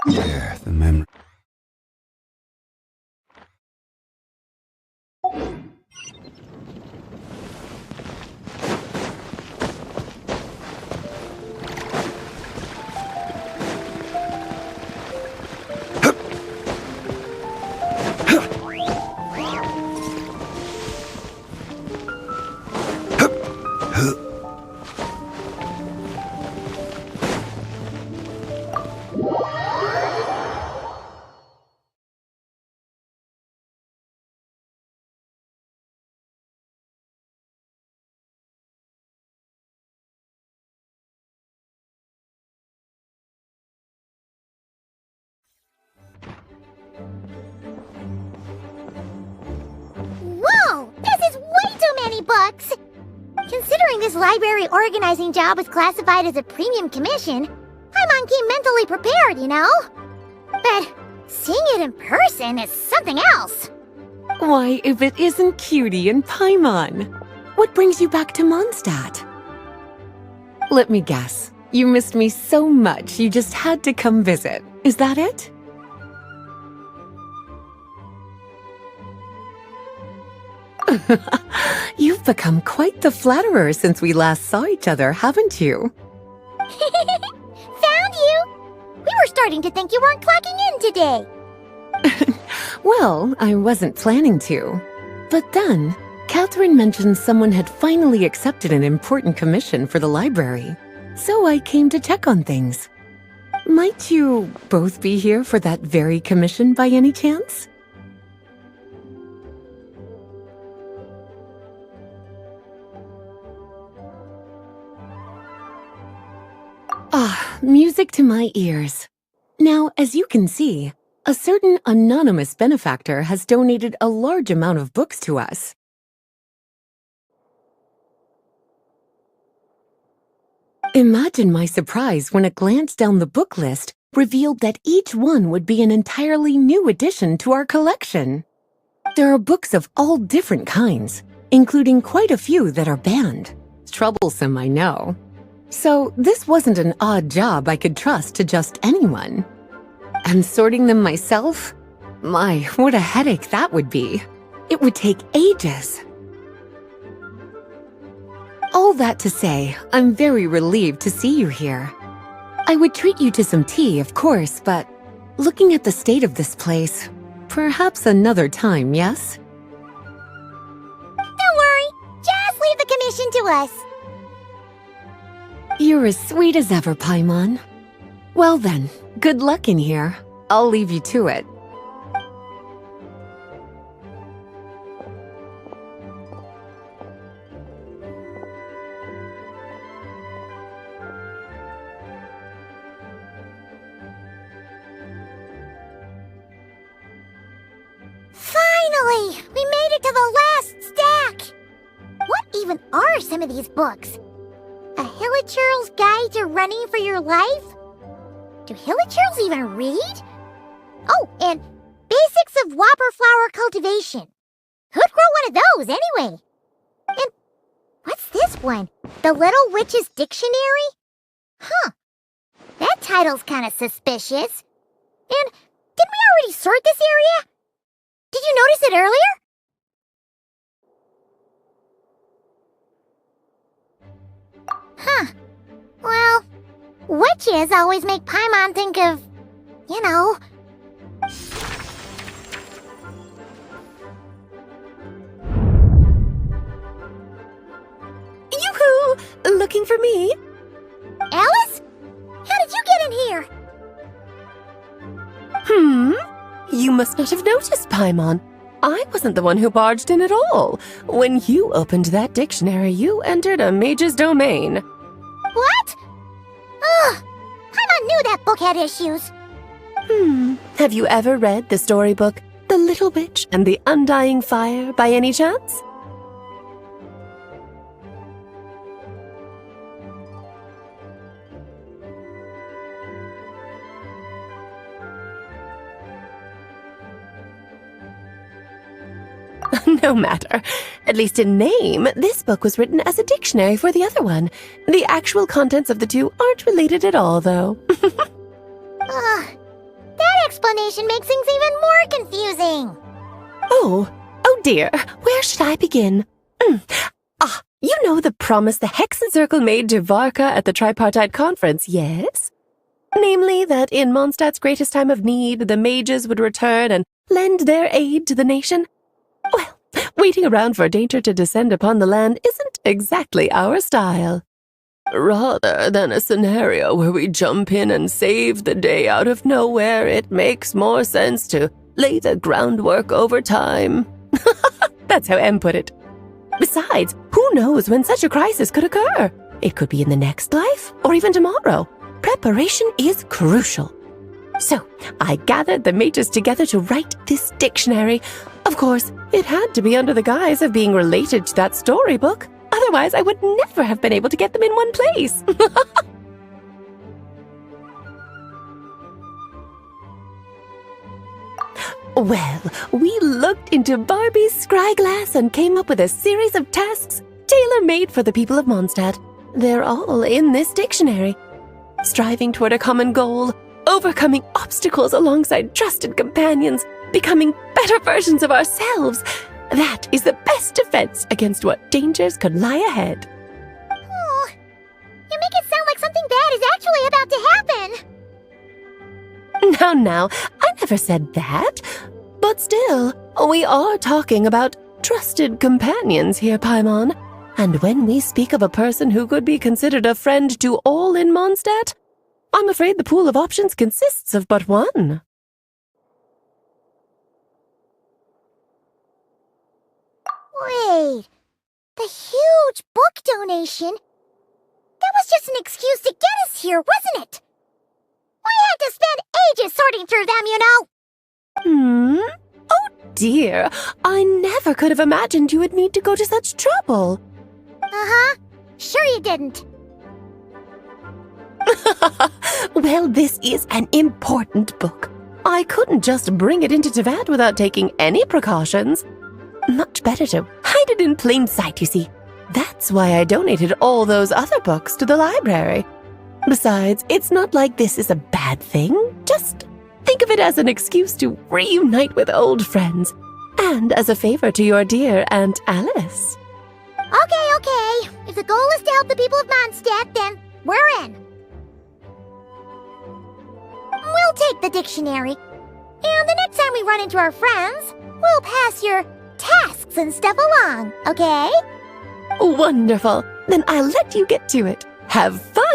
Yeah, the memory. Whoa! This is way too many books! Considering this library organizing job was classified as a premium commission, Paimon came mentally prepared, you know? But seeing it in person is something else. Why, if it isn't Cutie and Paimon? What brings you back to Mondstadt? Let me guess. You missed me so much you just had to come visit. Is that it? You've become quite the flatterer since we last saw each other, haven't you? Found you! We were starting to think you weren't clocking in today. Well, I wasn't planning to. But then, Catherine mentioned someone had finally accepted an important commission for the library. So I came to check on things. Might you both be here for that very commission by any chance? Ah, music to my ears. Now, as you can see, a certain anonymous benefactor has donated a large amount of books to us. Imagine my surprise when a glance down the book list revealed that each one would be an entirely new addition to our collection. There are books of all different kinds, including quite a few that are banned. Troublesome, I know. So this wasn't an odd job I could trust to just anyone. And sorting them myself? My, what a headache that would be. It would take ages. All that to say, I'm very relieved to see you here. I would treat you to some tea, of course, but looking at the state of this place, perhaps another time, yes? Don't worry, just leave the commission to us. You're as sweet as ever, Paimon. Well then, good luck in here. I'll leave you to it. Finally! We made it to the last stack! What even are some of these books? A Hilichurl's Guide to Running for Your Life? Do Hilichurls even read? Oh, and Basics of Whopper Flower Cultivation. Who'd grow one of those, anyway? And what's this one? The Little Witch's Dictionary? Huh. That title's kind of suspicious. And didn't we already sort this area? Did you notice it earlier? Huh. Well, witches always make Paimon think of, you know... Yoo-hoo! Looking for me? Alice? How did you get in here? You must not have noticed, Paimon. I wasn't the one who barged in at all. When you opened that dictionary, you entered a mage's domain. What? Ugh! Paimon knew that book had issues. Have you ever read the storybook, The Little Witch and the Undying Fire, by any chance? No matter. At least in name, this book was written as a dictionary for the other one. The actual contents of the two aren't related at all, though. Ugh. explanation makes things even more confusing. Oh dear, where should I begin? You know the promise the Hexen Circle made to Varka at the Tripartite Conference, yes? Namely, that in Mondstadt's greatest time of need, the mages would return and lend their aid to the nation? Well, waiting around for danger to descend upon the land isn't exactly our style. Rather than a scenario where we jump in and save the day out of nowhere, it makes more sense to lay the groundwork over time. That's how Em put it. Besides, who knows when such a crisis could occur? It could be in the next life, or even tomorrow. Preparation is crucial. So, I gathered the mages together to write this dictionary. Of course, it had to be under the guise of being related to that storybook. Otherwise, I would never have been able to get them in one place. Well, we looked into Barbie's scryglass and came up with a series of tasks tailor-made for the people of Mondstadt. They're all in this dictionary. Striving toward a common goal, overcoming obstacles alongside trusted companions, becoming better versions of ourselves. That is the best defense against what dangers could lie ahead. Oh, you make it sound like something bad is actually about to happen. Now, I never said that. But still, we are talking about trusted companions here, Paimon. And when we speak of a person who could be considered a friend to all in Mondstadt, I'm afraid the pool of options consists of but one. Wait, the huge book donation? That was just an excuse to get us here, wasn't it? We had to spend ages sorting through them, you know. Oh dear, I never could have imagined you would need to go to such trouble. Uh-huh. Sure you didn't. Well, this is an important book. I couldn't just bring it into Tevat without taking any precautions. Much better to hide it in plain sight, you see. That's why I donated all those other books to the library. Besides, it's not like this is a bad thing. Just think of it as an excuse to reunite with old friends. And as a favor to your dear Aunt Alice. Okay. If the goal is to help the people of Mondstadt, then we're in. We'll take the dictionary. And the next time we run into our friends, we'll pass your tasks and stuff along, okay? Wonderful. Then I'll let you get to it. Have fun!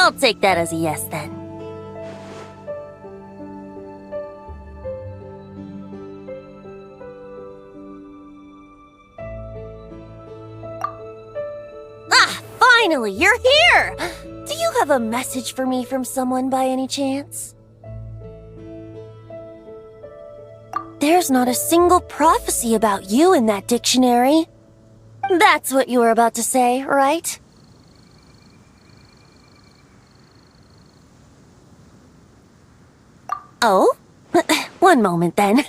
I'll take that as a yes then. Ah, finally, you're here! Do you have a message for me from someone by any chance? There's not a single prophecy about you in that dictionary. That's what you were about to say, right? Oh? One moment then.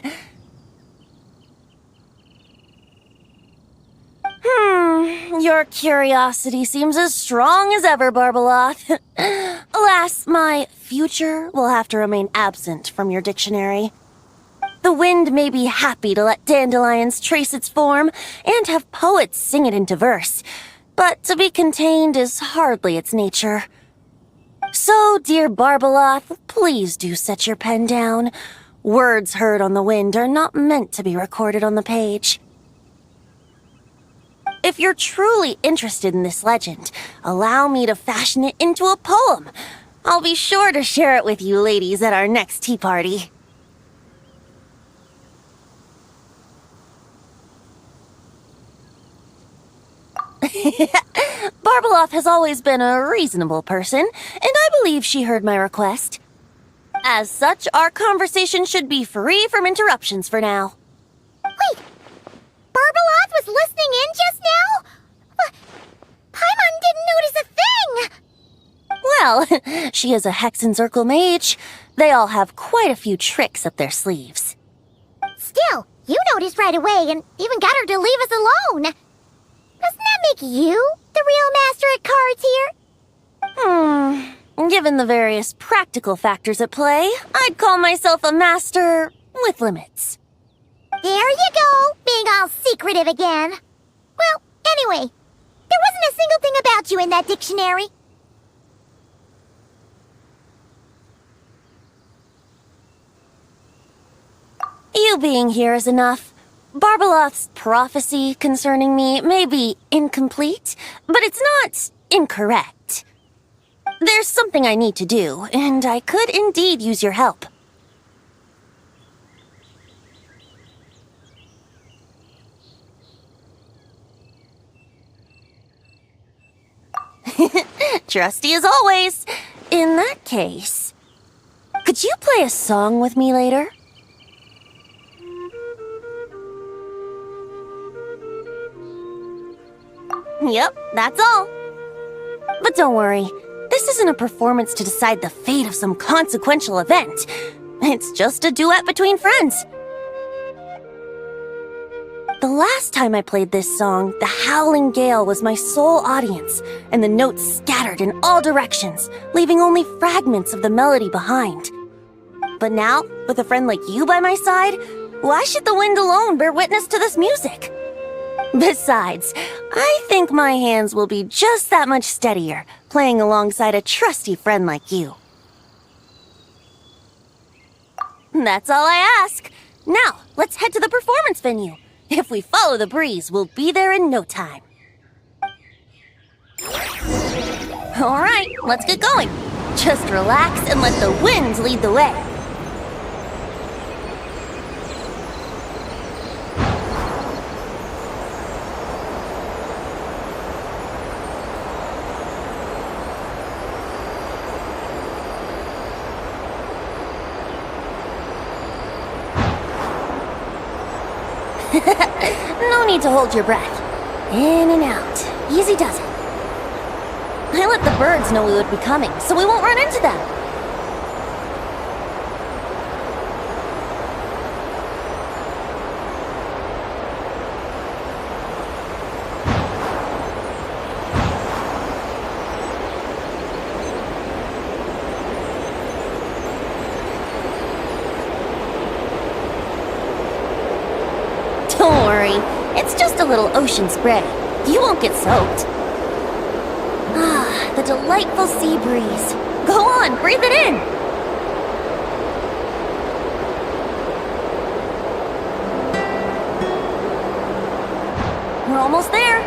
Your curiosity seems as strong as ever, Barbeloth. Alas, my future will have to remain absent from your dictionary. The wind may be happy to let dandelions trace its form and have poets sing it into verse, but to be contained is hardly its nature. So, dear Barbeloth, please do set your pen down. Words heard on the wind are not meant to be recorded on the page. If you're truly interested in this legend, allow me to fashion it into a poem. I'll be sure to share it with you ladies at our next tea party. Barbeloth has always been a reasonable person, and I believe she heard my request. As such, our conversation should be free from interruptions for now. Wait, Barbeloth was listening in just now? Paimon didn't notice a thing! Well, she is a Hexenzirkel mage. They all have quite a few tricks up their sleeves. Still, you noticed right away and even got her to leave us alone. Doesn't that make you the real master at cards here? Given the various practical factors at play, I'd call myself a master with limits. There you go, being all secretive again. Well, anyway, there wasn't a single thing about you in that dictionary. You being here is enough. Barbeloth's prophecy concerning me may be incomplete, but it's not incorrect. There's something I need to do, and I could indeed use your help. Trusty as always. In that case, could you play a song with me later? Yep, that's all. But don't worry, this isn't a performance to decide the fate of some consequential event. It's just a duet between friends. The last time I played this song, the howling gale was my sole audience, and the notes scattered in all directions, leaving only fragments of the melody behind. But now, with a friend like you by my side, why should the wind alone bear witness to this music? Besides, I think my hands will be just that much steadier, playing alongside a trusty friend like you. That's all I ask. Now, let's head to the performance venue. If we follow the breeze, we'll be there in no time. All right, let's get going. Just relax and let the winds lead the way. No need to hold your breath. In and out. Easy does it. I let the birds know we would be coming, so we won't run into them. Don't worry, it's just a little ocean spray. You won't get soaked. Ah, the delightful sea breeze. Go on, breathe it in. We're almost there.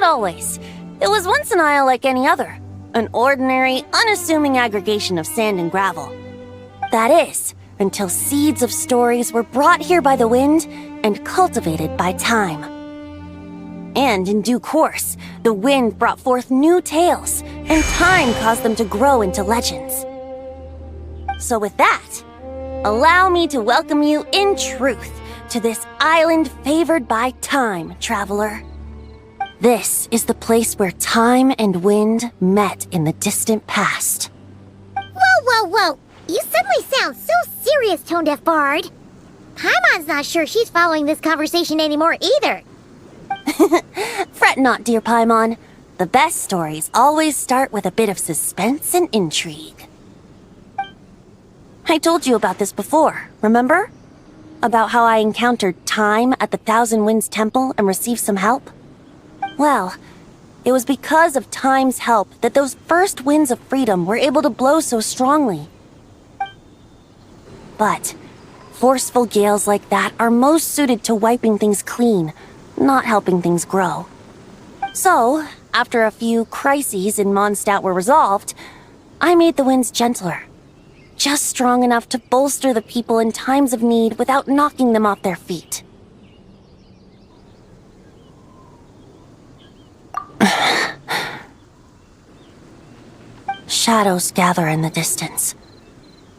always. It was once an isle like any other. An ordinary, unassuming aggregation of sand and gravel. That is, until seeds of stories were brought here by the wind and cultivated by time. And in due course, the wind brought forth new tales, and time caused them to grow into legends. So with that, allow me to welcome you in truth to this island favored by time, traveler. This is the place where time and wind met in the distant past. Whoa! You suddenly sound so serious, Tone Deaf Bard. Paimon's not sure she's following this conversation anymore either. Fret not, dear Paimon. The best stories always start with a bit of suspense and intrigue. I told you about this before, remember? About how I encountered time at the Thousand Winds Temple and received some help? Well, it was because of time's help that those first winds of freedom were able to blow so strongly. But forceful gales like that are most suited to wiping things clean, not helping things grow. So, after a few crises in Mondstadt were resolved, I made the winds gentler. Just strong enough to bolster the people in times of need without knocking them off their feet. Shadows gather in the distance.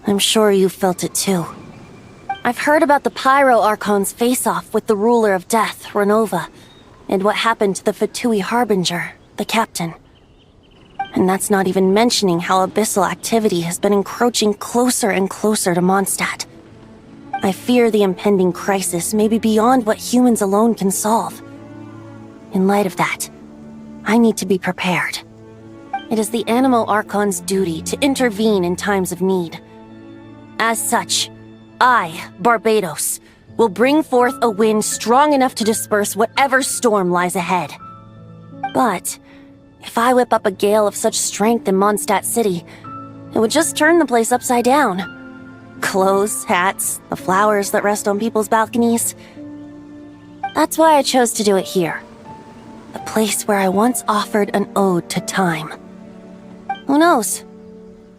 I'm sure you felt it too. I've heard about the Pyro Archon's face-off with the ruler of death, Renova, and what happened to the Fatui Harbinger, the captain. And that's not even mentioning how abyssal activity has been encroaching closer and closer to Mondstadt. I fear the impending crisis may be beyond what humans alone can solve. In light of that, I need to be prepared. It is the Animo Archon's duty to intervene in times of need. As such, I, Barbados, will bring forth a wind strong enough to disperse whatever storm lies ahead. But if I whip up a gale of such strength in Mondstadt City, it would just turn the place upside down. Clothes, hats, the flowers that rest on people's balconies. That's why I chose to do it here. The place where I once offered an ode to time. Who knows?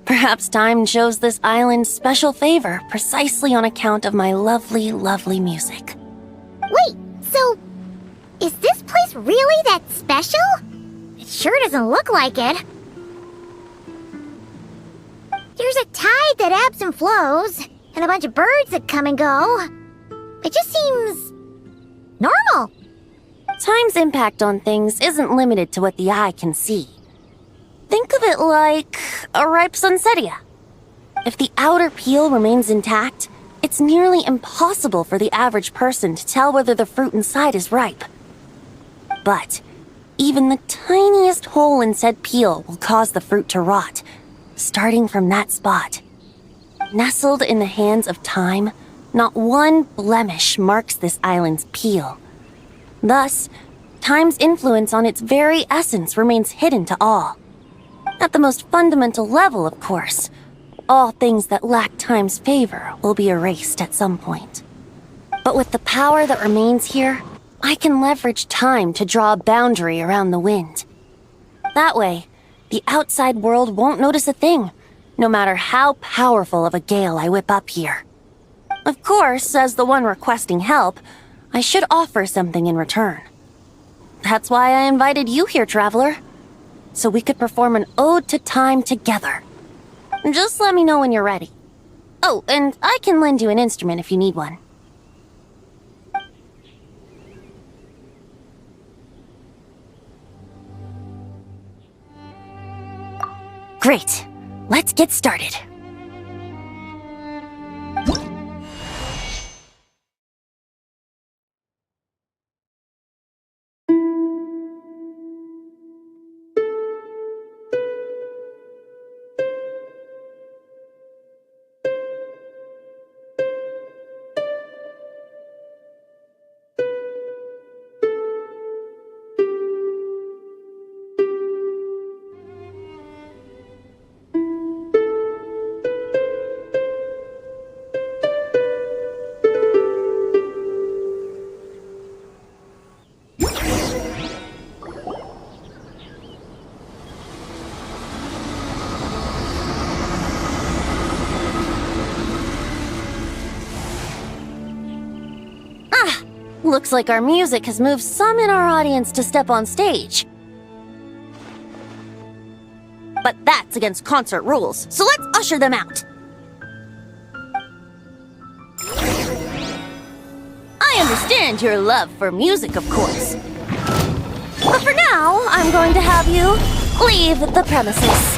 Perhaps time shows this island special favor precisely on account of my lovely, lovely music. Wait, so is this place really that special? It sure doesn't look like it. There's a tide that ebbs and flows, and a bunch of birds that come and go. It just seems normal. Time's impact on things isn't limited to what the eye can see. Think of it like a ripe sunsetia. If the outer peel remains intact, it's nearly impossible for the average person to tell whether the fruit inside is ripe. But even the tiniest hole in said peel will cause the fruit to rot, starting from that spot. Nestled in the hands of time, not one blemish marks this island's peel. Thus, time's influence on its very essence remains hidden to all. At the most fundamental level, of course, all things that lack time's favor will be erased at some point. But with the power that remains here, I can leverage time to draw a boundary around the wind. That way, the outside world won't notice a thing, no matter how powerful of a gale I whip up here. Of course, as the one requesting help, I should offer something in return. That's why I invited you here, traveler. So we could perform an ode to time together. Just let me know when you're ready. Oh, and I can lend you an instrument if you need one. Great. Let's get started. Looks like our music has moved some in our audience to step on stage. But that's against concert rules, so let's usher them out. I understand your love for music, of course. But for now, I'm going to have you leave the premises.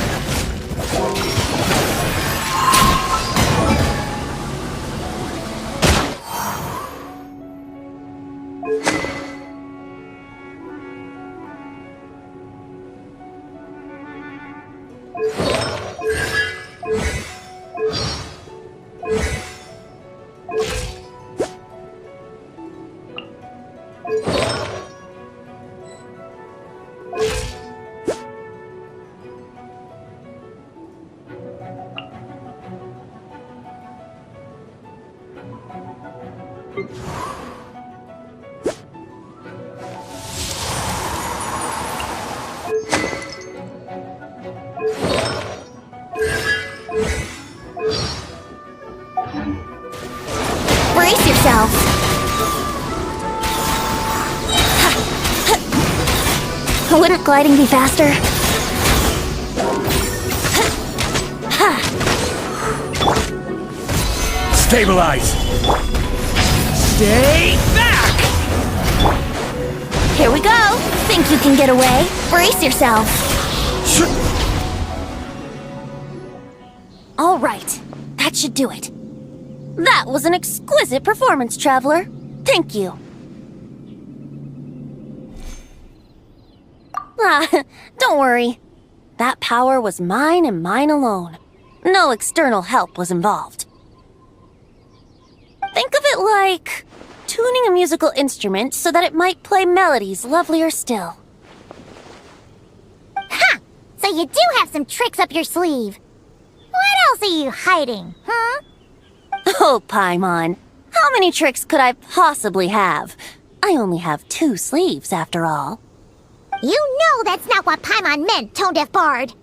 Brace yourself. Wouldn't gliding be faster? Stabilize! Stay back! Here we go. Think you can get away? Brace yourself. All right. That should do it. That was an exquisite performance, Traveler. Thank you. Don't worry. That power was mine and mine alone. No external help was involved. Think of it like tuning a musical instrument so that it might play melodies lovelier still. Ha! So you do have some tricks up your sleeve. What else are you hiding, huh? Oh, Paimon. How many tricks could I possibly have? I only have 2 sleeves, after all. You know that's not what Paimon meant, Tone-Deaf Bard.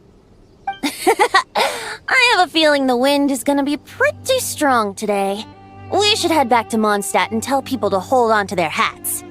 I have a feeling the wind is gonna be pretty strong today. We should head back to Mondstadt and tell people to hold on to their hats.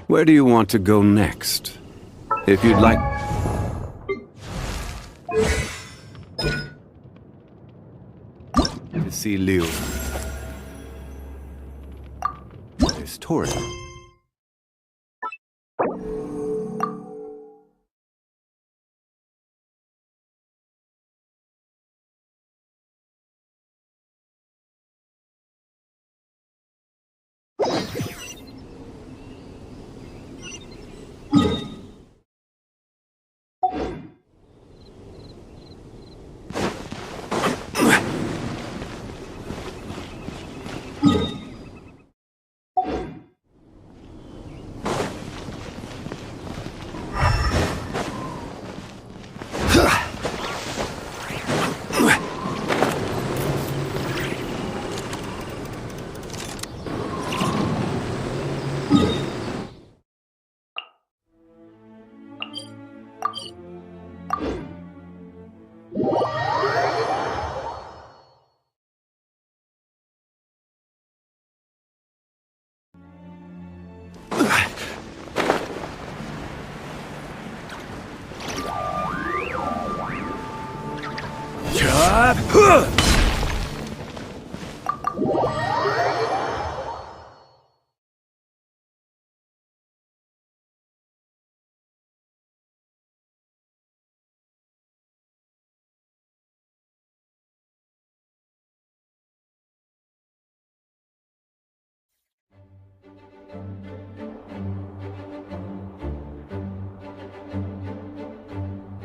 Where do you want to go next? If you'd like... to see Liu. There's Torin.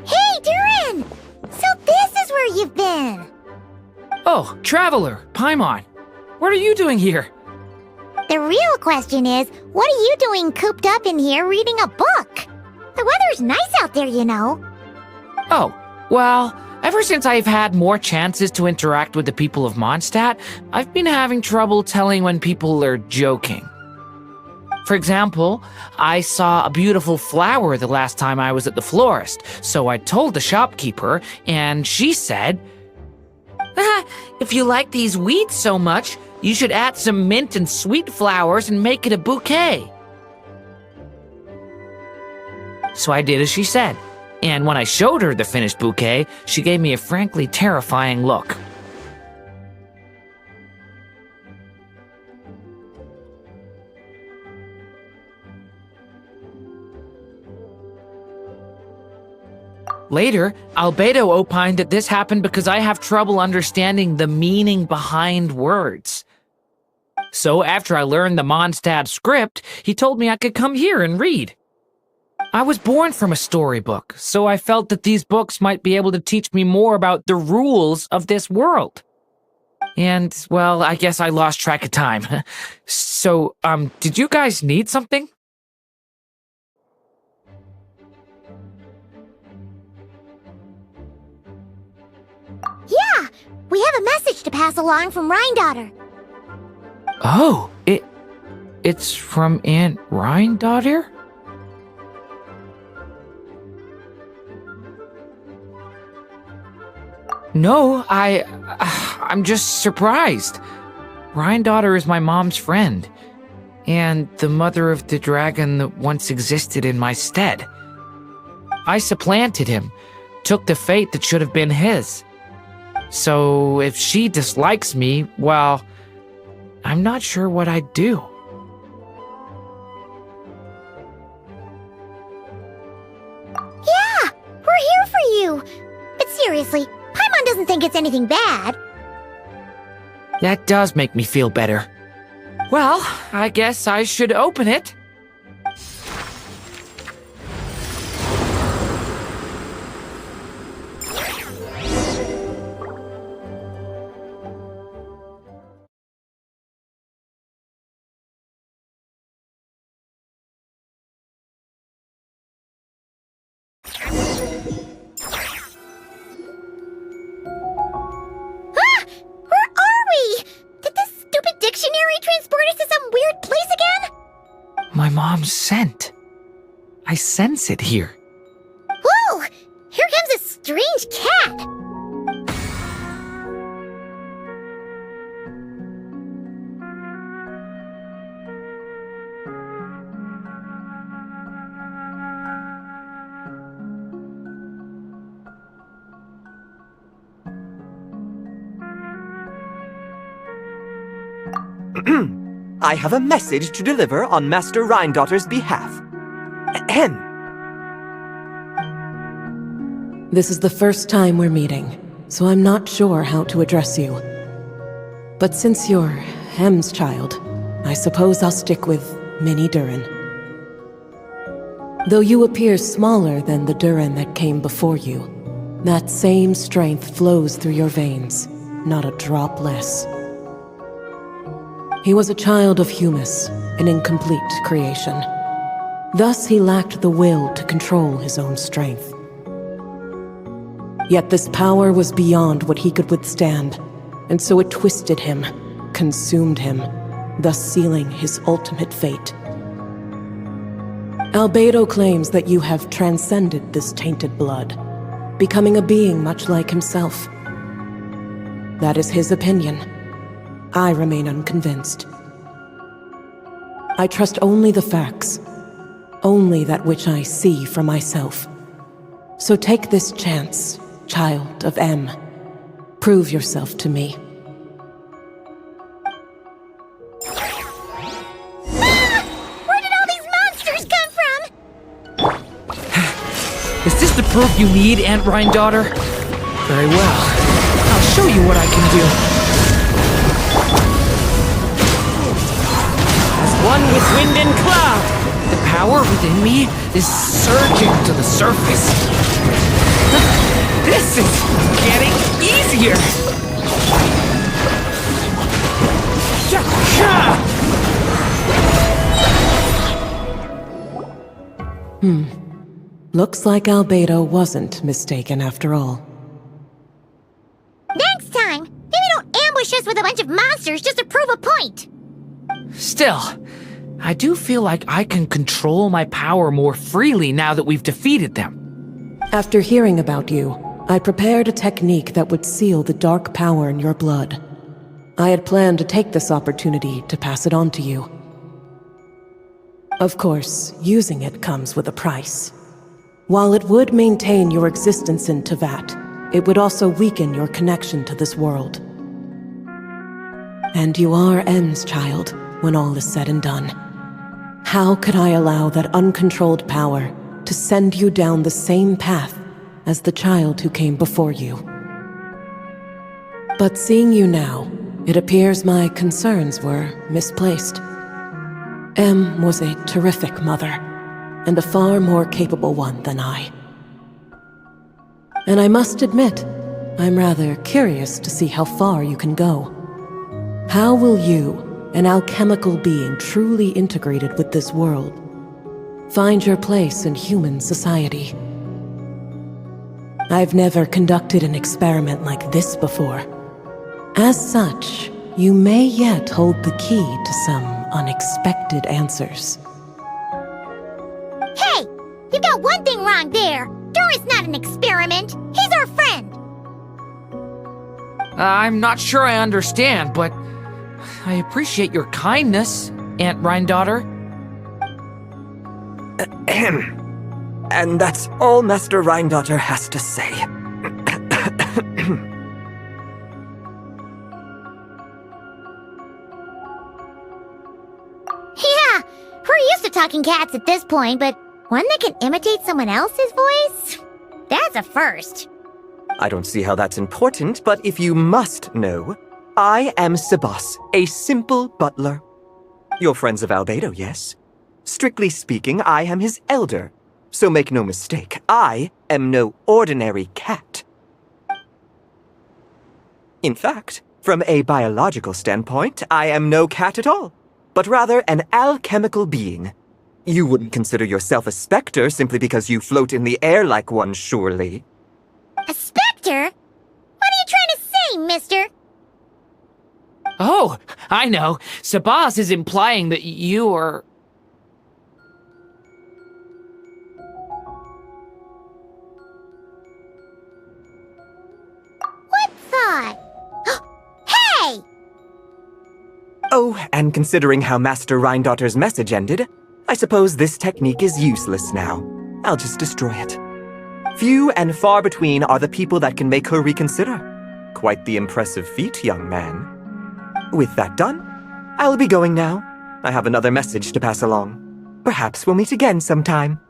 Hey, Durin! So this is where you've been! Oh, Traveler, Paimon. What are you doing here? The real question is, what are you doing cooped up in here reading a book? The weather's nice out there, you know. Oh, well, ever since I've had more chances to interact with the people of Mondstadt, I've been having trouble telling when people are joking. For example, I saw a beautiful flower the last time I was at the florist, so I told the shopkeeper, and she said, if you like these weeds so much, you should add some mint and sweet flowers and make it a bouquet. So I did as she said, and when I showed her the finished bouquet, she gave me a frankly terrifying look. Later, Albedo opined that this happened because I have trouble understanding the meaning behind words. So after I learned the Mondstadt script, he told me I could come here and read. I was born from a storybook, so I felt that these books might be able to teach me more about the rules of this world. And, well, I guess I lost track of time. So, did you guys need something? Yeah, we have a message to pass along from Rhindaughter. Oh, it's from Aunt Rhindaughter? No, I'm just surprised. Rhindaughter is my mom's friend, and the mother of the dragon that once existed in my stead. I supplanted him, took the fate that should have been his. So if she dislikes me, well, I'm not sure what I'd do. Yeah, we're here for you. But seriously, Paimon doesn't think it's anything bad. That does make me feel better. Well, I guess I should open it. Where are we? Did this stupid dictionary transport us to some weird place again? My mom's scent. I sense it here. Whoa! Here comes a strange cat. I have a message to deliver on Master Rhindaughter's behalf. Ahem. This is the first time we're meeting, so I'm not sure how to address you. But since you're Hem's child, I suppose I'll stick with Mini Durin. Though you appear smaller than the Durin that came before you, that same strength flows through your veins, not a drop less. He was a child of Humus, an incomplete creation. Thus he lacked the will to control his own strength. Yet this power was beyond what he could withstand, and so it twisted him, consumed him, thus sealing his ultimate fate. Albedo claims that you have transcended this tainted blood, becoming a being much like himself. That is his opinion. I remain unconvinced. I trust only the facts, only that which I see for myself. So take this chance, child of M. Prove yourself to me. Where did all these monsters come from? Is this the proof you need, Aunt Rhine-daughter? Very well. I'll show you what I can do. As one with wind and cloud, the power within me is surging to the surface. This is getting easier. Looks like Albedo wasn't mistaken after all. Next time, maybe don't ambush us with a bunch of monsters just to prove a point. Still, I do feel like I can control my power more freely now that we've defeated them. After hearing about you, I prepared a technique that would seal the dark power in your blood. I had planned to take this opportunity to pass it on to you. Of course, using it comes with a price. While it would maintain your existence in Tevat, it would also weaken your connection to this world. And you are M's child, when all is said and done. How could I allow that uncontrolled power to send you down the same path as the child who came before you? But seeing you now, it appears my concerns were misplaced. M was a terrific mother, and a far more capable one than I. And I must admit, I'm rather curious to see how far you can go. How will you, an alchemical being truly integrated with this world, find your place in human society? I've never conducted an experiment like this before. As such, you may yet hold the key to some unexpected answers. Hey, you've got one thing wrong there. Durin's not an experiment. He's our friend. I'm not sure I understand, but I appreciate your kindness, Aunt Rhine-daughter. And that's all Master Rhine-daughter has to say. Yeah, we're used to talking cats at this point, but one that can imitate someone else's voice? That's a first. I don't see how that's important, but if you must know, I am Sebas, a simple butler. You're friends of Albedo, yes? Strictly speaking, I am his elder. So make no mistake, I am no ordinary cat. In fact, from a biological standpoint, I am no cat at all, but rather an alchemical being. You wouldn't consider yourself a specter simply because you float in the air like one, surely. A specter? What are you trying to say, mister? Oh, I know. Sabas is implying that you are... What thought? Hey! Oh, and considering how Master Rhine-daughter's message ended, I suppose this technique is useless now. I'll just destroy it. Few and far between are the people that can make her reconsider. Quite the impressive feat, young man. With that done, I'll be going now. I have another message to pass along. Perhaps we'll meet again sometime.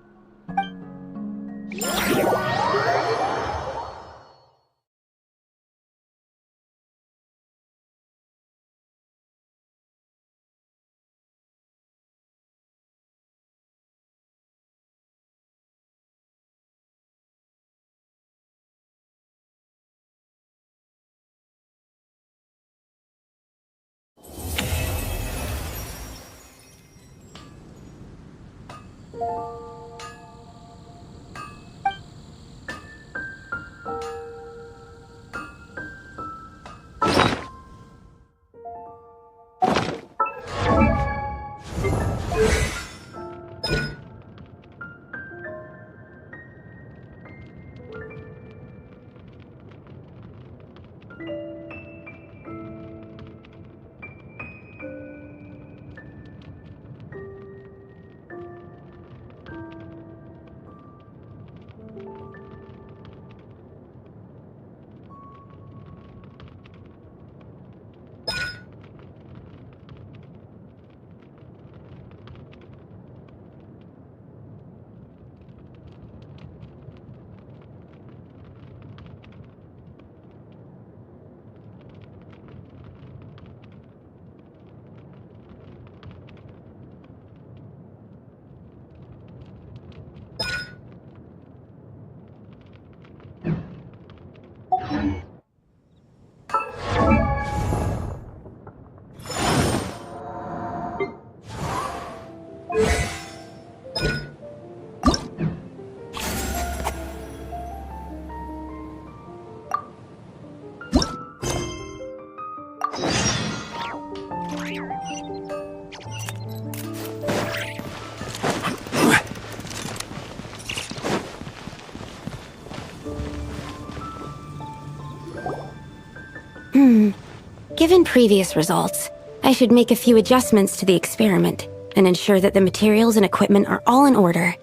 Given previous results, I should make a few adjustments to the experiment and ensure that the materials and equipment are all in order.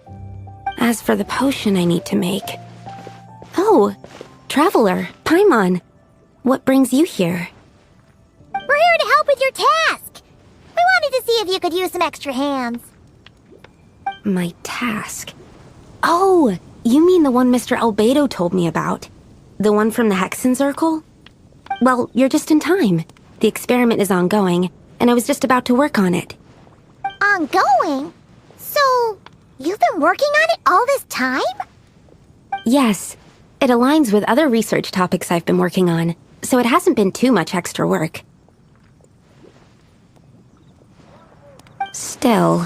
As for the potion I need to make... Oh, Traveler, Paimon, what brings you here? We're here to help with your task. We wanted to see if you could use some extra hands. My task? Oh, you mean the one Mr. Albedo told me about? The one from the Hexenzirkel? Well, you're just in time. The experiment is ongoing, and I was just about to work on it. Ongoing? So, you've been working on it all this time? Yes. It aligns with other research topics I've been working on, so it hasn't been too much extra work. Still...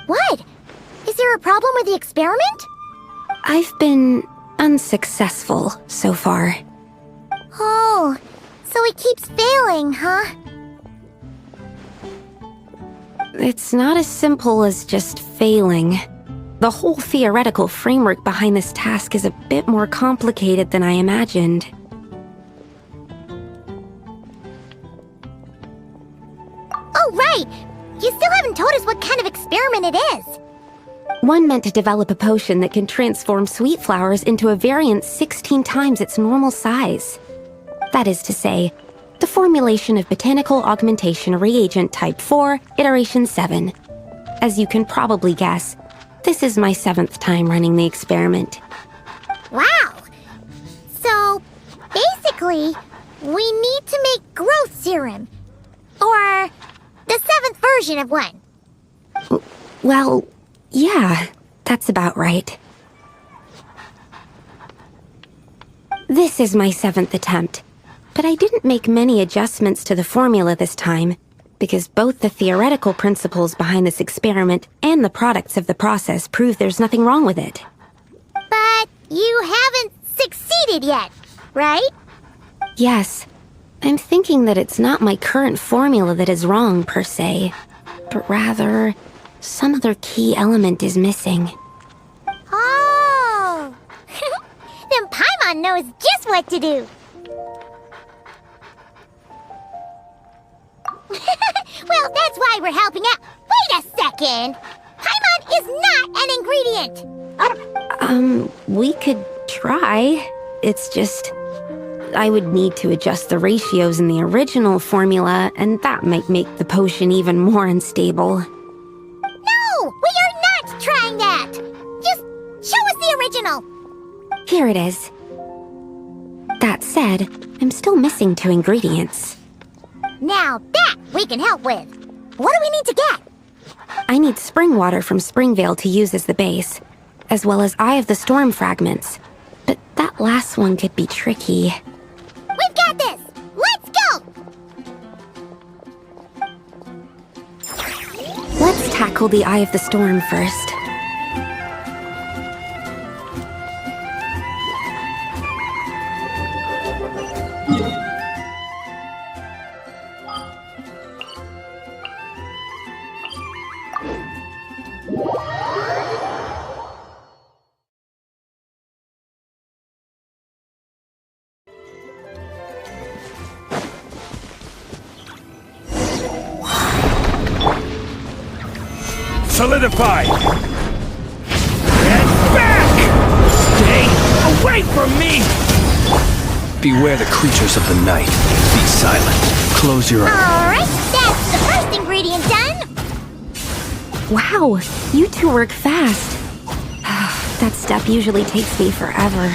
What? Is there a problem with the experiment? I've been unsuccessful so far. Oh, so it keeps failing, huh? It's not as simple as just failing. The whole theoretical framework behind this task is a bit more complicated than I imagined. Oh, right! You still haven't told us what kind of experiment it is. One meant to develop a potion that can transform sweet flowers into a variant 16 times its normal size. That is to say, the formulation of botanical augmentation reagent type 4, iteration 7. As you can probably guess, this is my 7th time running the experiment. Wow! So, basically, we need to make growth serum. Or the 7th version of one. Well, yeah, that's about right. This is my 7th attempt, but I didn't make many adjustments to the formula this time, because both the theoretical principles behind this experiment and the products of the process prove there's nothing wrong with it. But you haven't succeeded yet, right? Yes, I'm thinking that it's not my current formula that is wrong, per se, but rather, some other key element is missing. Oh! Then Paimon knows just what to do. Well, that's why we're helping out. Wait a second! Paimon is not an ingredient! We could try. It's just... I would need to adjust the ratios in the original formula, and that might make the potion even more unstable. No! We are not trying that! Just show us the original! Here it is. That said, I'm still missing 2 ingredients. Now that we can help with. What do we need to get? I need spring water from Springvale to use as the base, as well as Eye of the Storm fragments. But that last one could be tricky. We've got this! Let's go! Let's tackle the Eye of the Storm first. Solidify! And back! Stay away from me! Beware the creatures of the night. Be silent. Close your eyes. Alright, that's the first ingredient done! Wow, you 2 work fast. That step usually takes me forever.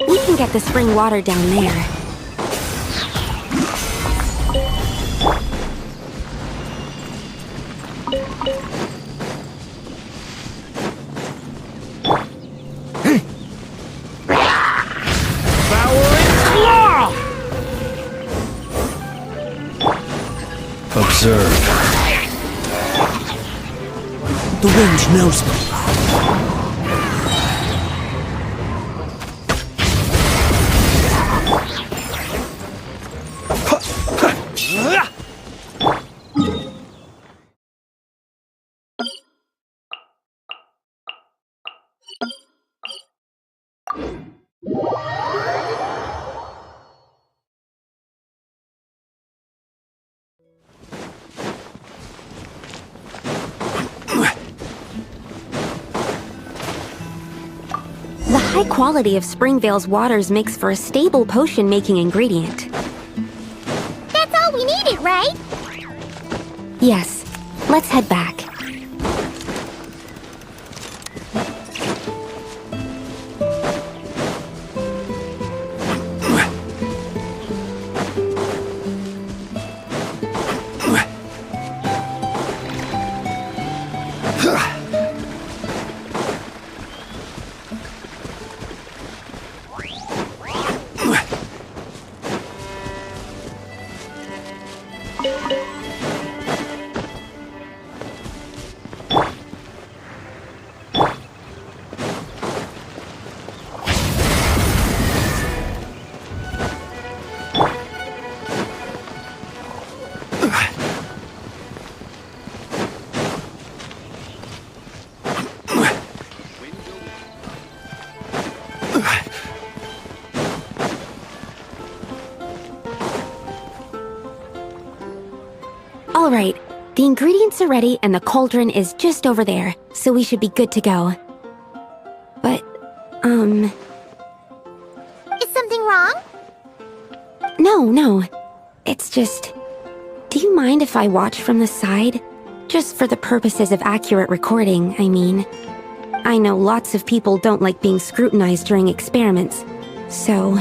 We can get the spring water down there. Power and claw! observe. The wind knows me. The high quality of Springvale's waters makes for a stable potion-making ingredient. That's all we needed, right? Yes, let's head back. All right, the ingredients are ready and the cauldron is just over there, so we should be good to go. But, Is something wrong? No. It's just... Do you mind if I watch from the side? Just for the purposes of accurate recording, I mean. I know lots of people don't like being scrutinized during experiments, so...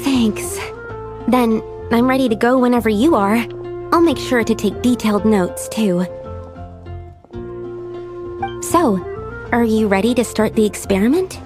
Thanks. Then, I'm ready to go whenever you are. I'll make sure to take detailed notes, too. So, are you ready to start the experiment?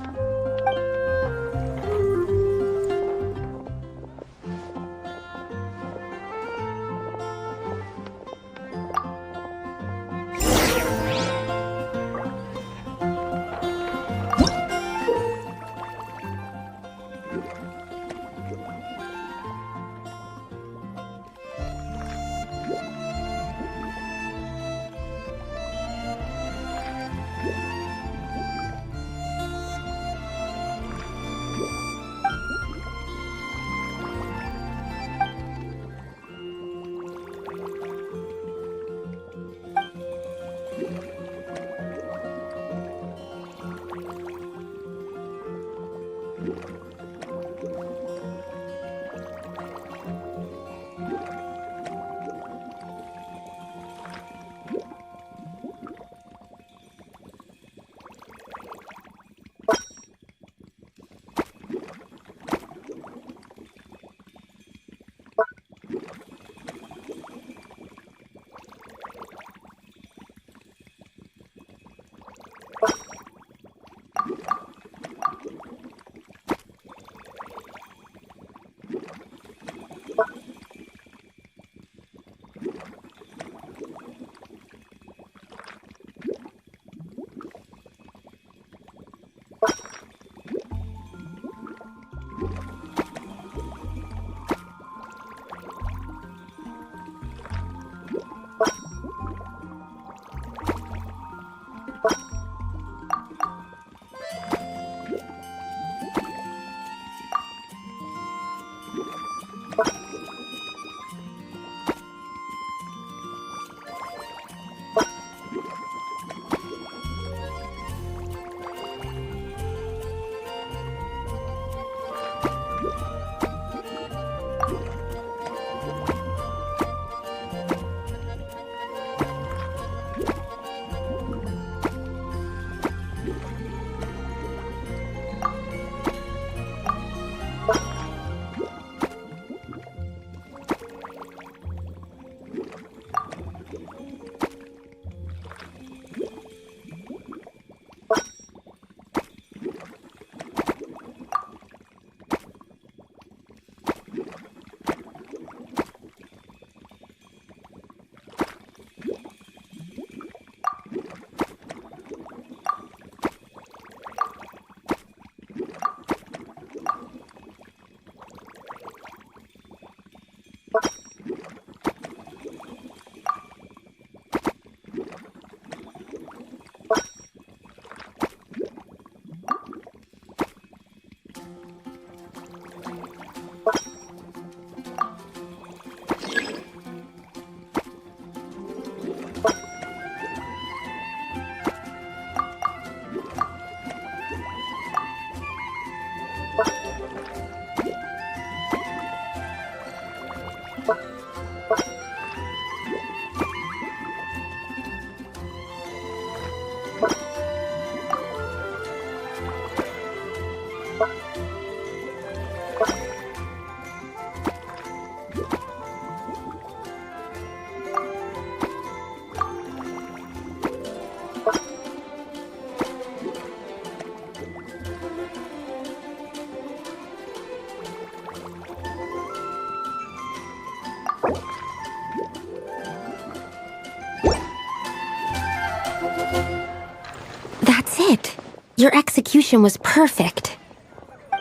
That's it. Your execution was perfect.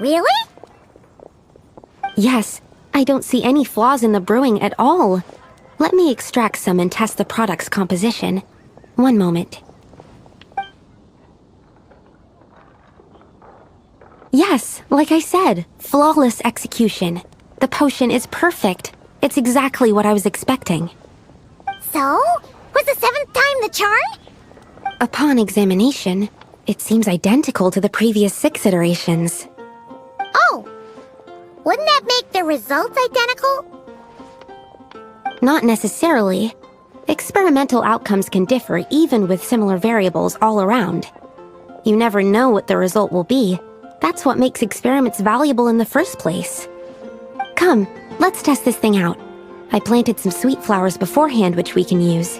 Really? Yes, I don't see any flaws in the brewing at all. Let me extract some and test the product's composition. One moment. Yes, like I said, flawless execution. The potion is perfect. It's exactly what I was expecting. So? Was the 7th time the charm? Upon examination, it seems identical to the previous 6 iterations. Oh! Wouldn't that make the results identical? Not necessarily. Experimental outcomes can differ even with similar variables all around. You never know what the result will be. That's what makes experiments valuable in the first place. Come, let's test this thing out. I planted some sweet flowers beforehand which we can use.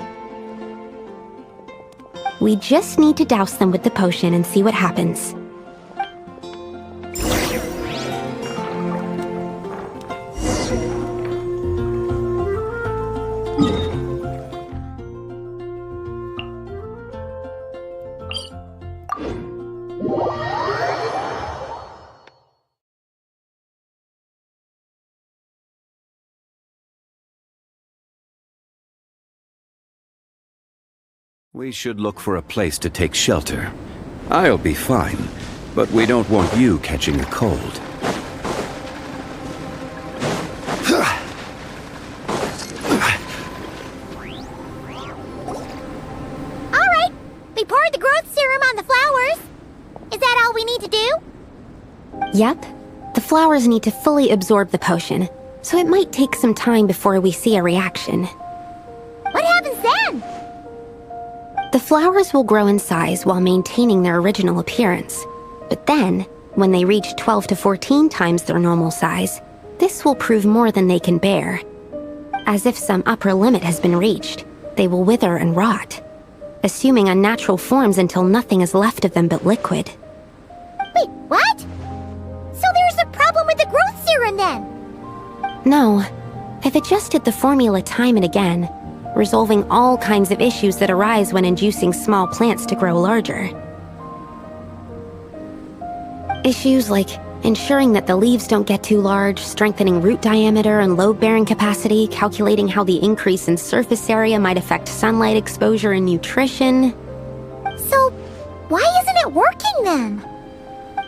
We just need to douse them with the potion and see what happens. We should look for a place to take shelter. I'll be fine, but we don't want you catching a cold. Alright, we poured the growth serum on the flowers. Is that all we need to do? Yep. The flowers need to fully absorb the potion, so it might take some time before we see a reaction. What happens then? The flowers will grow in size while maintaining their original appearance. But then, when they reach 12 to 14 times their normal size, this will prove more than they can bear. As if some upper limit has been reached, they will wither and rot, assuming unnatural forms until nothing is left of them but liquid. Wait, what? So there's a problem with the growth serum then? No, I've adjusted the formula time and again, resolving all kinds of issues that arise when inducing small plants to grow larger. Issues like ensuring that the leaves don't get too large, strengthening root diameter and load-bearing capacity, calculating how the increase in surface area might affect sunlight exposure and nutrition. So, why isn't it working then?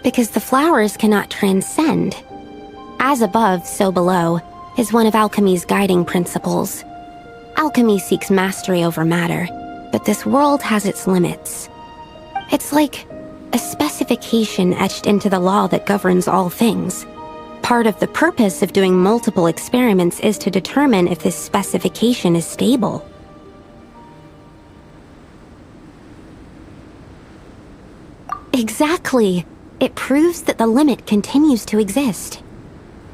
Because the flowers cannot transcend. As above, so below, is one of alchemy's guiding principles. Alchemy seeks mastery over matter, but this world has its limits. It's like a specification etched into the law that governs all things. Part of the purpose of doing multiple experiments is to determine if this specification is stable. Exactly. It proves that the limit continues to exist.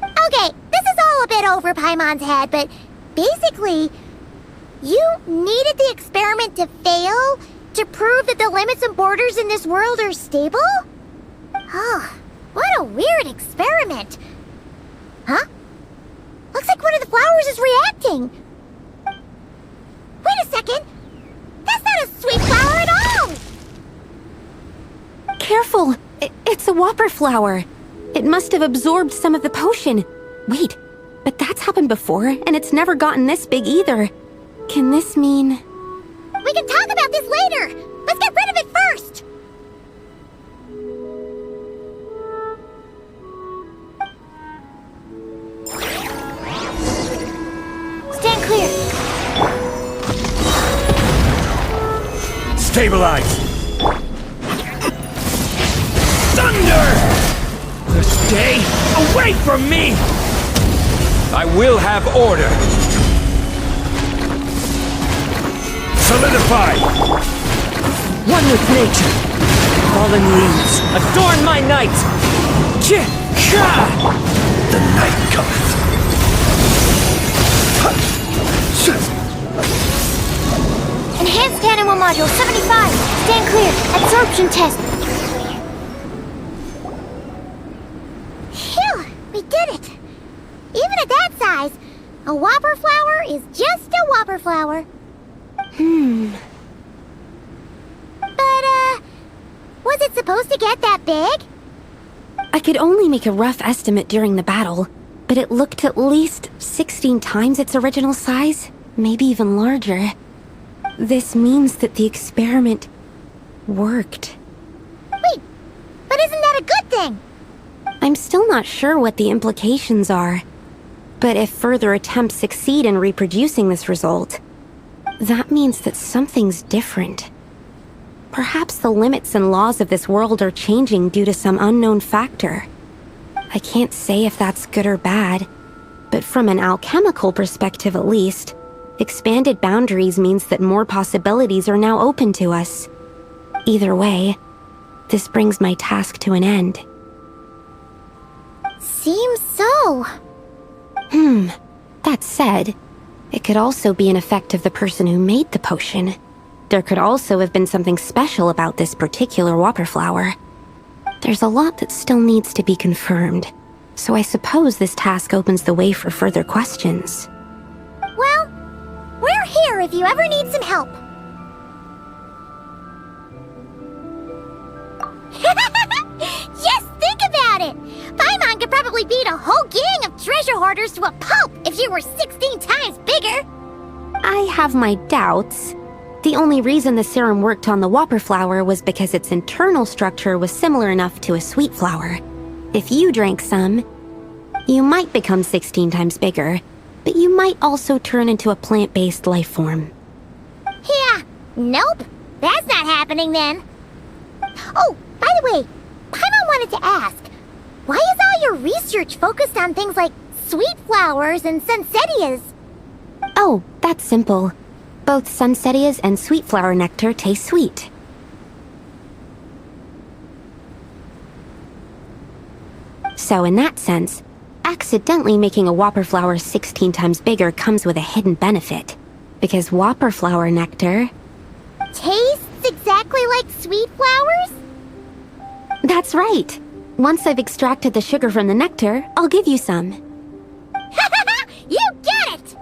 Okay, this is all a bit over Paimon's head, but basically, you needed the experiment to fail to prove that the limits and borders in this world are stable? Oh, what a weird experiment. Huh? Looks like one of the flowers is reacting. Wait a second. That's not a sweet flower at all! Careful! It's a whopper flower. It must have absorbed some of the potion. Wait, but that's happened before, and it's never gotten this big either. Can this mean... We can talk about this later! Let's get rid of it first! Stand clear! Stabilize! Thunder! Stay away from me! I will have order! Solidify! One with nature. Fallen leaves, adorn my night! The night cometh. Enhanced animal module 75! Stand clear! Absorption test! Phew! We did it! Even at that size, a whopper flower is just a whopper flower. But, supposed to get that big? I could only make a rough estimate during the battle, but it looked at least 16 times its original size, maybe even larger. This means that the experiment worked. Wait, but isn't that a good thing? I'm still not sure what the implications are, but if further attempts succeed in reproducing this result, that means that something's different. Perhaps the limits and laws of this world are changing due to some unknown factor. I can't say if that's good or bad, but from an alchemical perspective at least, expanded boundaries means that more possibilities are now open to us. Either way, this brings my task to an end. Seems so. That said, it could also be an effect of the person who made the potion. There could also have been something special about this particular whopper flower. There's a lot that still needs to be confirmed, so I suppose this task opens the way for further questions. Well, we're here if you ever need some help. Just think about it! Paimon could probably beat a whole gang of treasure hoarders to a pulp if you were 16 times bigger! I have my doubts. The only reason the serum worked on the whopper flower was because its internal structure was similar enough to a sweet flower. If you drank some, you might become 16 times bigger, but you might also turn into a plant-based life form. Yeah, nope. That's not happening then. Oh, by the way, Paimon wanted to ask, why is all your research focused on things like sweet flowers and sunsettias? Oh, that's simple. Both sunsettias and sweet flower nectar taste sweet. So in that sense, accidentally making a whopper flower 16 times bigger comes with a hidden benefit. Because whopper flower nectar... Tastes exactly like sweet flowers? That's right. Once I've extracted the sugar from the nectar, I'll give you some. You get it!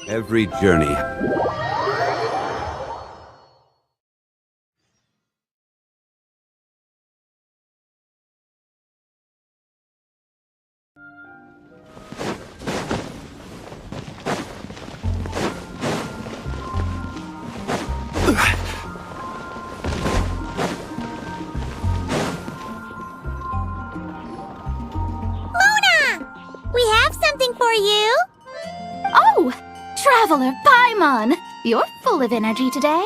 Every journey. We have something for you. Oh, Traveler Paimon! You're full of energy today.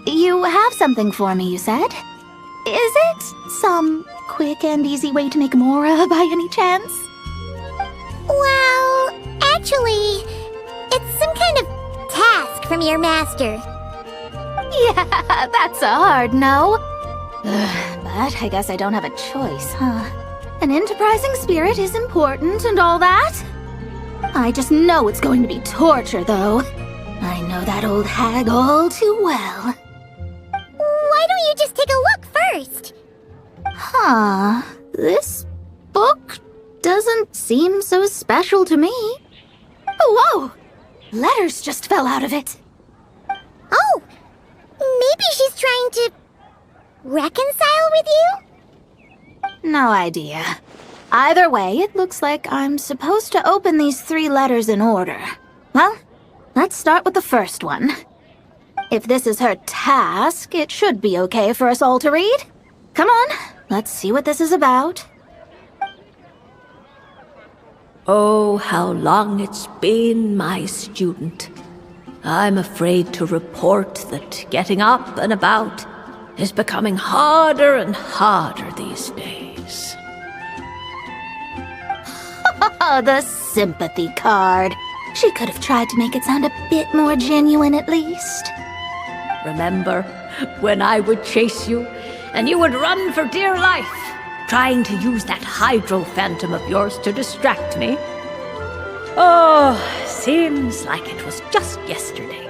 You have something for me, you said? Is it some quick and easy way to make Mora by any chance? Well, actually, it's some kind of task from your master. Yeah, that's a hard no. But I guess I don't have a choice, huh? An enterprising spirit is important and all that. I just know it's going to be torture, though. I know that old hag all too well. Why don't you just take a look first? Huh. This book doesn't seem so special to me. Oh, whoa! Letters just fell out of it. Oh, maybe she's trying to reconcile with you? No idea. Either way, it looks like I'm supposed to open these 3 letters in order. Well, let's start with the first one. If this is her task, it should be okay for us all to read. Come on, let's see what this is about. Oh, how long it's been, my student. I'm afraid to report that getting up and about is becoming harder and harder these days. The sympathy card. She could have tried to make it sound a bit more genuine at least. Remember when I would chase you and you would run for dear life, trying to use that hydro phantom of yours to distract me? Oh, seems like it was just yesterday.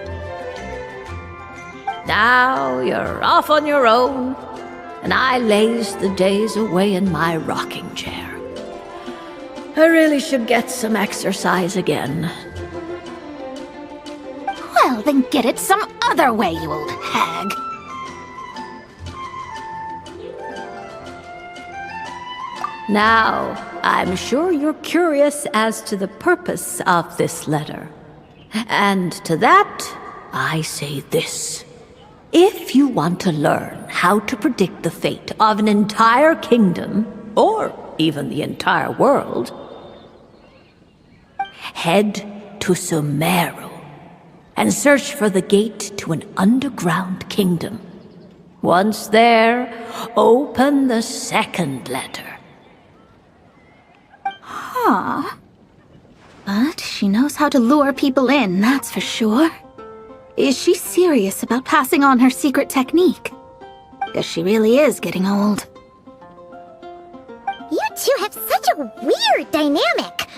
Now you're off on your own, and I laze the days away in my rocking chair. I really should get some exercise again. Well, then get it some other way, you old hag. Now, I'm sure you're curious as to the purpose of this letter. And to that, I say this. If you want to learn how to predict the fate of an entire kingdom, or even the entire world, head to Sumeru and search for the gate to an underground kingdom. Once there, open the second letter. Huh. But she knows how to lure people in, that's for sure. Is she serious about passing on her secret technique? Because she really is getting old. You two have such a weird dynamic.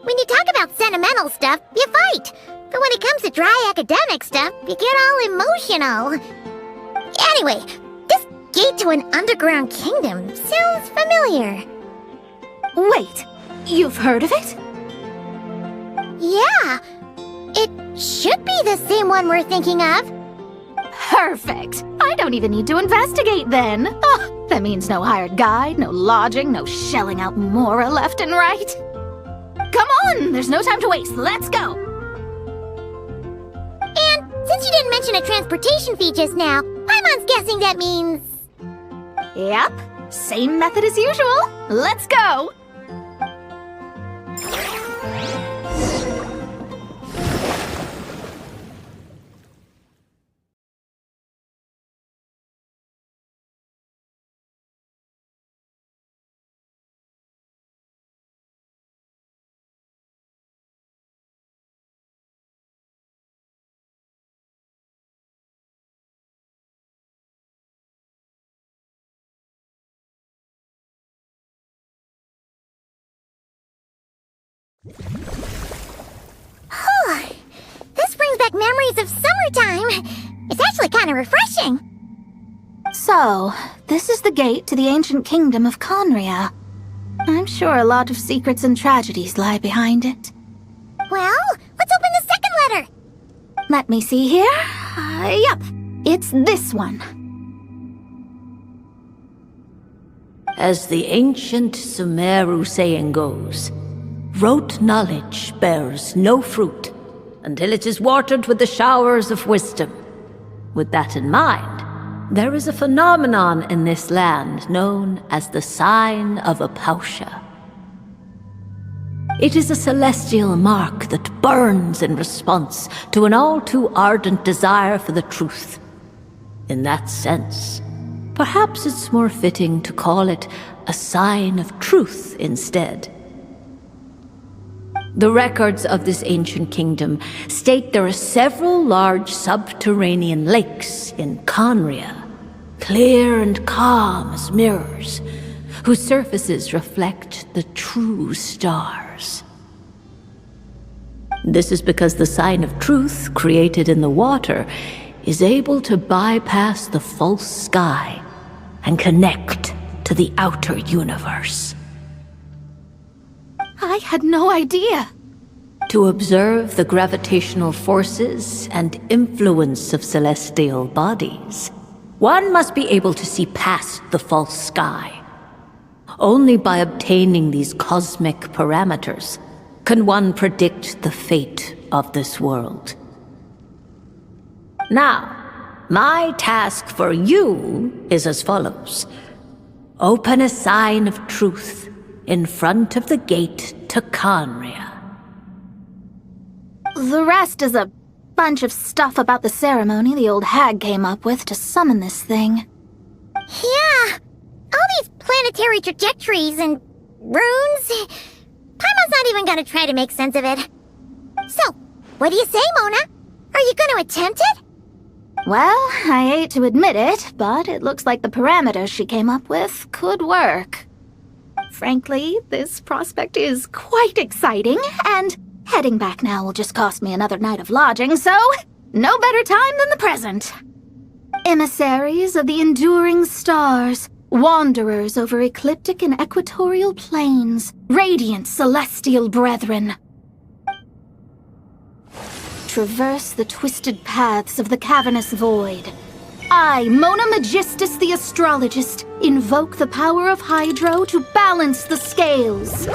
When you talk about sentimental stuff, you fight. But when it comes to dry academic stuff, you get all emotional. Anyway, this gate to an underground kingdom sounds familiar. Wait, you've heard of it? Yeah. It should be the same one we're thinking of. Perfect. I don't even need to investigate then. Oh, that means no hired guide, no lodging, no shelling out Mora left and right. Come on, there's no time to waste. Let's go. And since you didn't mention a transportation fee just now, Paimon's guessing that means... Yep, same method as usual. Let's go. This brings back memories of summertime. It's actually kind of refreshing. So, this is the gate to the ancient kingdom of Conria. I'm sure a lot of secrets and tragedies lie behind it. Well, let's open the second letter. Let me see here. Yep, it's this one. As the ancient Sumeru saying goes, rote knowledge bears no fruit until it is watered with the showers of wisdom. With that in mind, there is a phenomenon in this land known as the Sign of Apausha. It is a celestial mark that burns in response to an all-too-ardent desire for the truth. In that sense, perhaps it's more fitting to call it a sign of truth instead. The records of this ancient kingdom state there are several large subterranean lakes in Conria, clear and calm as mirrors, whose surfaces reflect the true stars. This is because the sign of truth created in the water is able to bypass the false sky and connect to the outer universe. I had no idea. To observe the gravitational forces and influence of celestial bodies, one must be able to see past the false sky. Only by obtaining these cosmic parameters can one predict the fate of this world. Now, my task for you is as follows. Open a sign of truth in front of the gate to Conria. The rest is a bunch of stuff about the ceremony the old hag came up with to summon this thing. Yeah, all these planetary trajectories and runes. Paimon's not even gonna try to make sense of it. So, what do you say, Mona? Are you gonna attempt it? Well, I hate to admit it, but it looks like the parameters she came up with could work. Frankly, this prospect is quite exciting, and heading back now will just cost me another night of lodging, so no better time than the present. Emissaries of the enduring stars, wanderers over ecliptic and equatorial plains, radiant celestial brethren. Traverse the twisted paths of the cavernous void. I, Mona Magistus the astrologist, invoke the power of Hydro to balance the scales.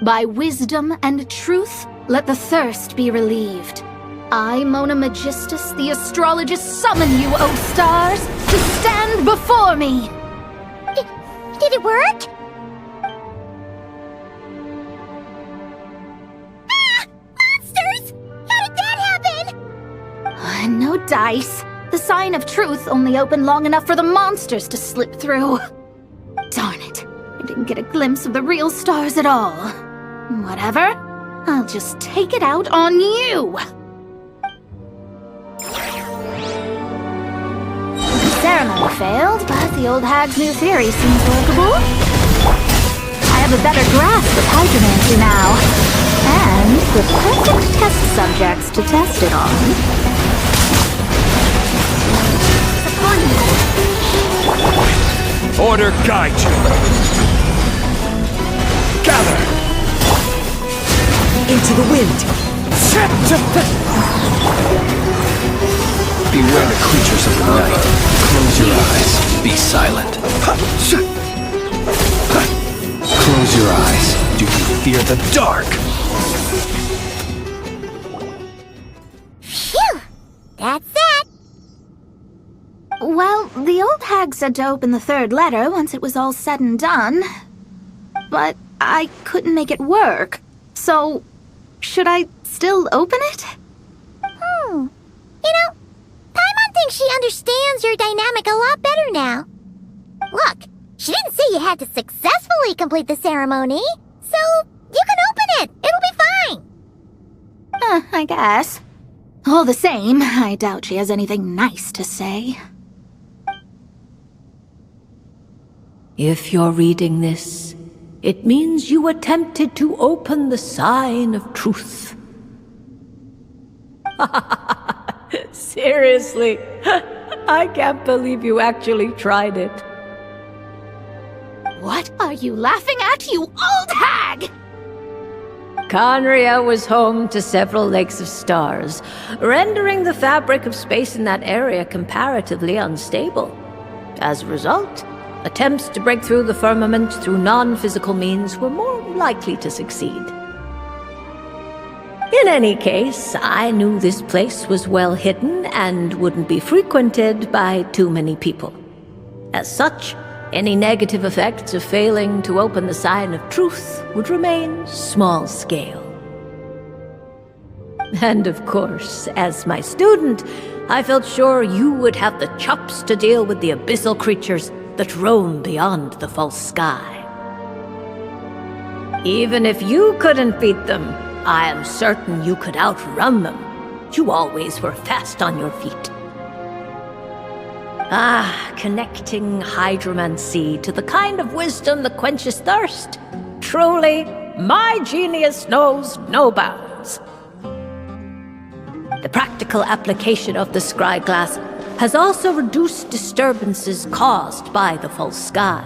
By wisdom and truth, let the thirst be relieved. I, Mona Magistus, the astrologist, summon you, O stars, to stand before me! Did it work? Ah! Monsters! How did that happen? No dice. The sign of truth only opened long enough for the monsters to slip through. Darn it. I didn't get a glimpse of the real stars at all. Whatever. I'll just take it out on you! The ceremony failed, but the old hag's new theory seems workable. I have a better grasp of hydromancy now. And the perfect test subjects to test it on. Order guide you. Gather. Into the wind. Beware the creatures of the night. Close your eyes. Be silent. Close your eyes. Do you fear the dark? Phew! That's that. Well, the old hag said to open the third letter once it was all said and done. But I couldn't make it work. So, should I still open it? You know, Paimon thinks she understands your dynamic a lot better now. Look, she didn't say you had to successfully complete the ceremony, so you can open it. It'll be fine. I guess. All the same, I doubt she has anything nice to say. If you're reading this, it means you attempted to open the sign of truth. Seriously, I can't believe you actually tried it. What are you laughing at, you old hag? Conria was home to several lakes of stars, rendering the fabric of space in that area comparatively unstable. As a result, attempts to break through the firmament through non-physical means were more likely to succeed. In any case, I knew this place was well hidden and wouldn't be frequented by too many people. As such, any negative effects of failing to open the sign of truth would remain small scale. And of course, as my student, I felt sure you would have the chops to deal with the abyssal creatures that roam beyond the false sky. Even if you couldn't beat them, I am certain you could outrun them. You always were fast on your feet. Connecting hydromancy to the kind of wisdom that quenches thirst. Truly, my genius knows no bounds. The practical application of the scry glass has also reduced disturbances caused by the false sky.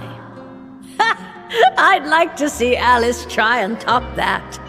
I'd like to see Alice try and top that.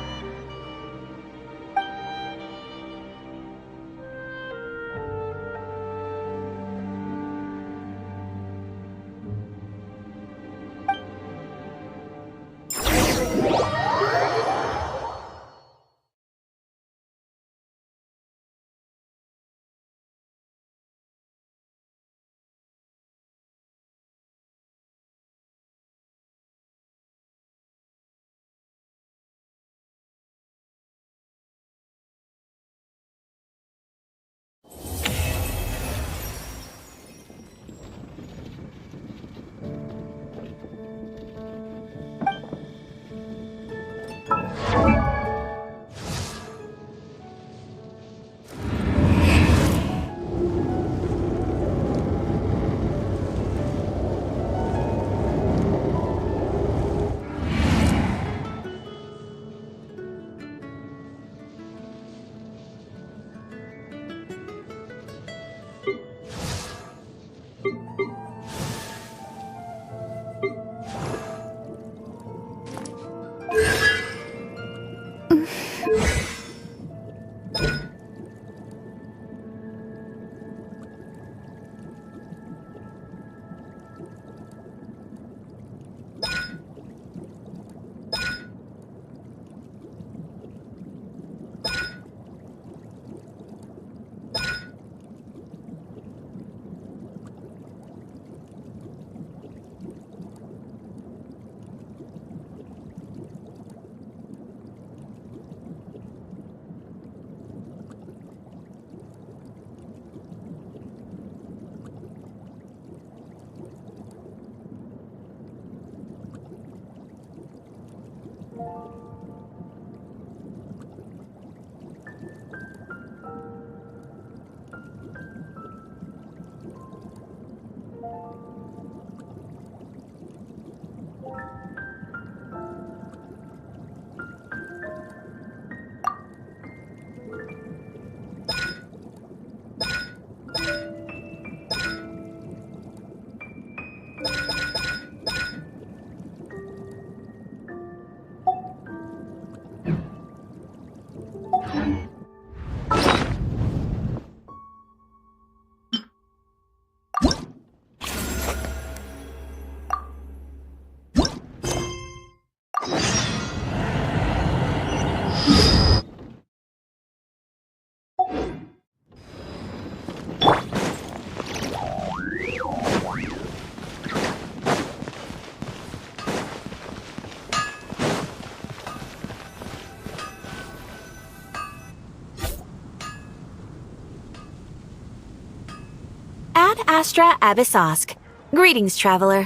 Astra Abyssosque. Greetings, traveler.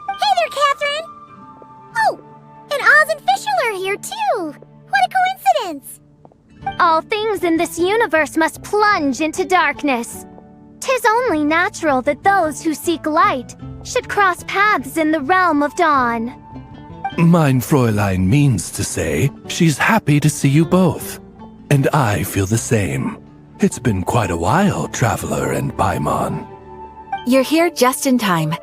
Hey there, Catherine! Oh, and Oz and Fischl are here too! What a coincidence! All things in this universe must plunge into darkness. 'Tis only natural that those who seek light should cross paths in the realm of dawn. Mein Fräulein means to say she's happy to see you both. And I feel the same. It's been quite a while, Traveler and Paimon. You're here just in time.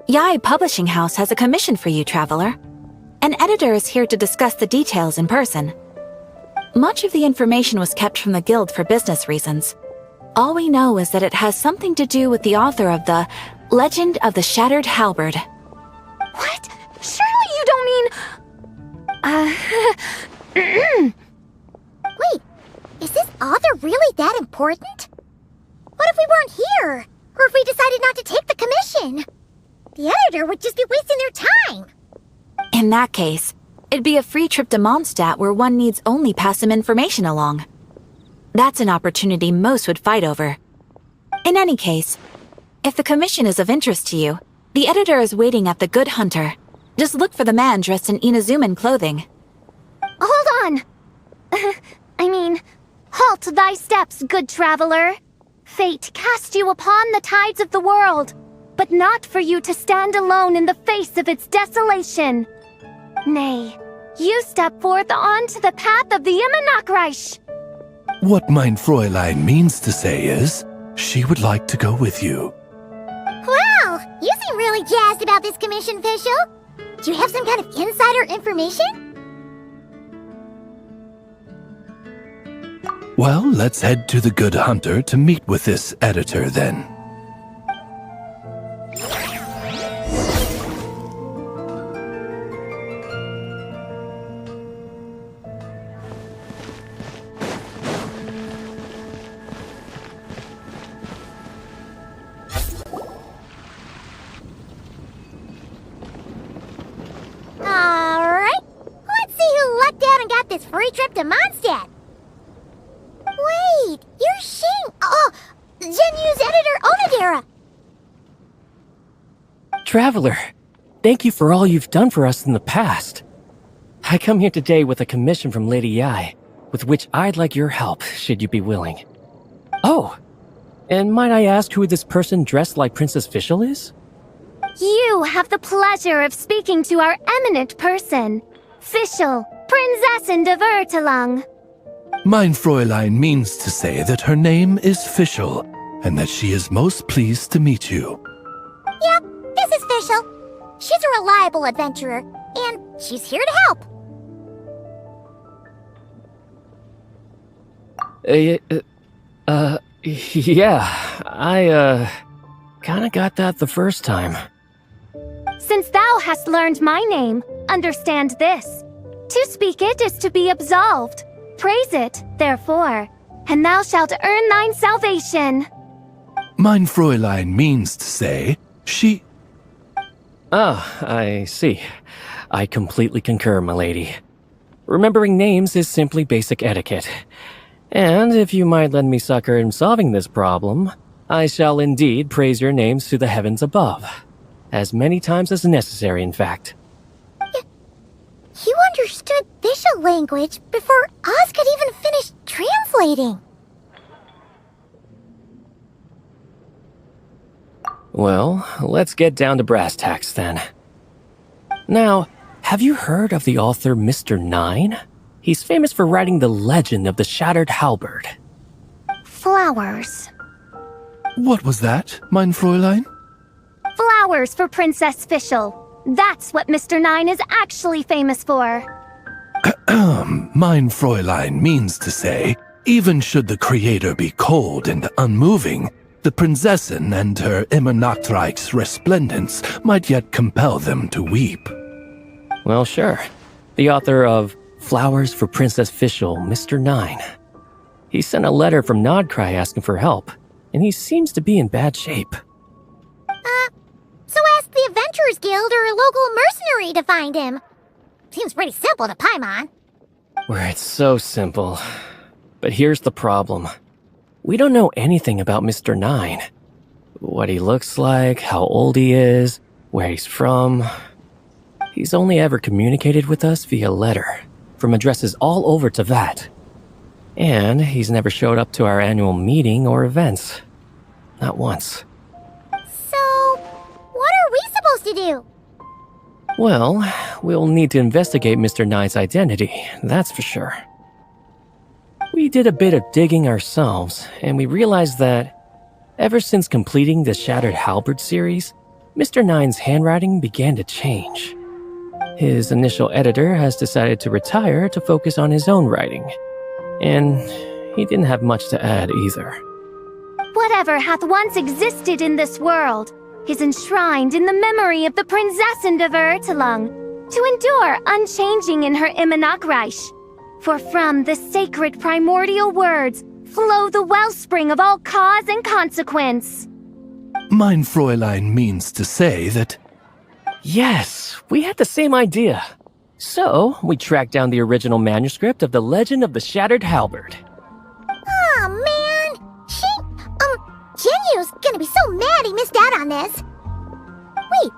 Yai Publishing House has a commission for you, traveler. An editor is here to discuss the details in person. Much of the information was kept from the guild for business reasons. All we know is that it has something to do with the author of the Legend of the Shattered Halberd. What? Surely you don't mean... Wait, is this author really that important? What if we weren't here? Or if we decided not to take the commission? The editor would just be wasting their time. In that case, it'd be a free trip to Mondstadt where one needs only pass some information along. That's an opportunity most would fight over. In any case, if the commission is of interest to you, the editor is waiting at the Good Hunter. Just look for the man dressed in Inazuman clothing. Hold on! Halt thy steps, good traveler. Fate cast you upon the tides of the world, but not for you to stand alone in the face of its desolation. Nay, you step forth onto the path of the Immernachtreich. What mein Fräulein means to say is, she would like to go with you. Wow, you seem really jazzed about this commission, Fischl. Do you have some kind of insider information? Well, let's head to the Good Hunter to meet with this editor then. Alright, let's see who lucked out and got this free trip to Mondstadt. Wait, you're Shing. Oh, Genu's editor Onodera. Traveler, thank you for all you've done for us in the past. I come here today with a commission from Lady Yai, with which I'd like your help, should you be willing. Oh, and might I ask who this person dressed like Princess Fischl is? You have the pleasure of speaking to our eminent person, Fischl, Prinzessin de Vertelang. Mein Fräulein means to say that her name is Fischl, and that she is most pleased to meet you. Yep, this is Fischl. She's a reliable adventurer, and she's here to help. Yeah, I, kinda got that the first time. Since thou hast learned my name, understand this. To speak it is to be absolved. Praise it, therefore, and thou shalt earn thine salvation. Mein Fräulein means to say, she... Ah, I see. I completely concur, my lady. Remembering names is simply basic etiquette. And if you might lend me succor in solving this problem, I shall indeed praise your names to the heavens above. As many times as necessary, in fact. You understood Fischl language before Oz could even finish translating. Well, let's get down to brass tacks then. Now, have you heard of the author Mr. Nine? He's famous for writing the legend of the Shattered Halberd. Flowers. What was that, mein Fräulein? Flowers for Princess Fischl. That's what Mr. Nine is actually famous for. Mein Fräulein means to say, even should the creator be cold and unmoving, the Prinzessin and her Immernachtreich's resplendence might yet compel them to weep. Well, sure. The author of Flowers for Princess Fischl, Mr. Nine. He sent a letter from Nodcry asking for help, and he seems to be in bad shape. So ask the Adventurers Guild or a local mercenary to find him. Seems pretty simple to Paimon. Where it's so simple. But here's the problem. We don't know anything about Mr. Nine. What he looks like, how old he is, where he's from. He's only ever communicated with us via letter, from addresses all over Teyvat. And he's never showed up to our annual meeting or events. Not once. So, what are we supposed to do? Well, we'll need to investigate Mr. Nine's identity, that's for sure. We did a bit of digging ourselves, and we realized that ever since completing the Shattered Halberd series, Mr. Nine's handwriting began to change. His initial editor has decided to retire to focus on his own writing, and he didn't have much to add either. Whatever hath once existed in this world is enshrined in the memory of the Prinzessin de Vertelung, to endure unchanging in her Immanakreich. For from the sacred primordial words flow the wellspring of all cause and consequence. Mein Fräulein means to say that... Yes, we had the same idea. So, we tracked down the original manuscript of the Legend of the Shattered Halberd. Aw, man! Genyu's gonna be so mad he missed out on this. Wait,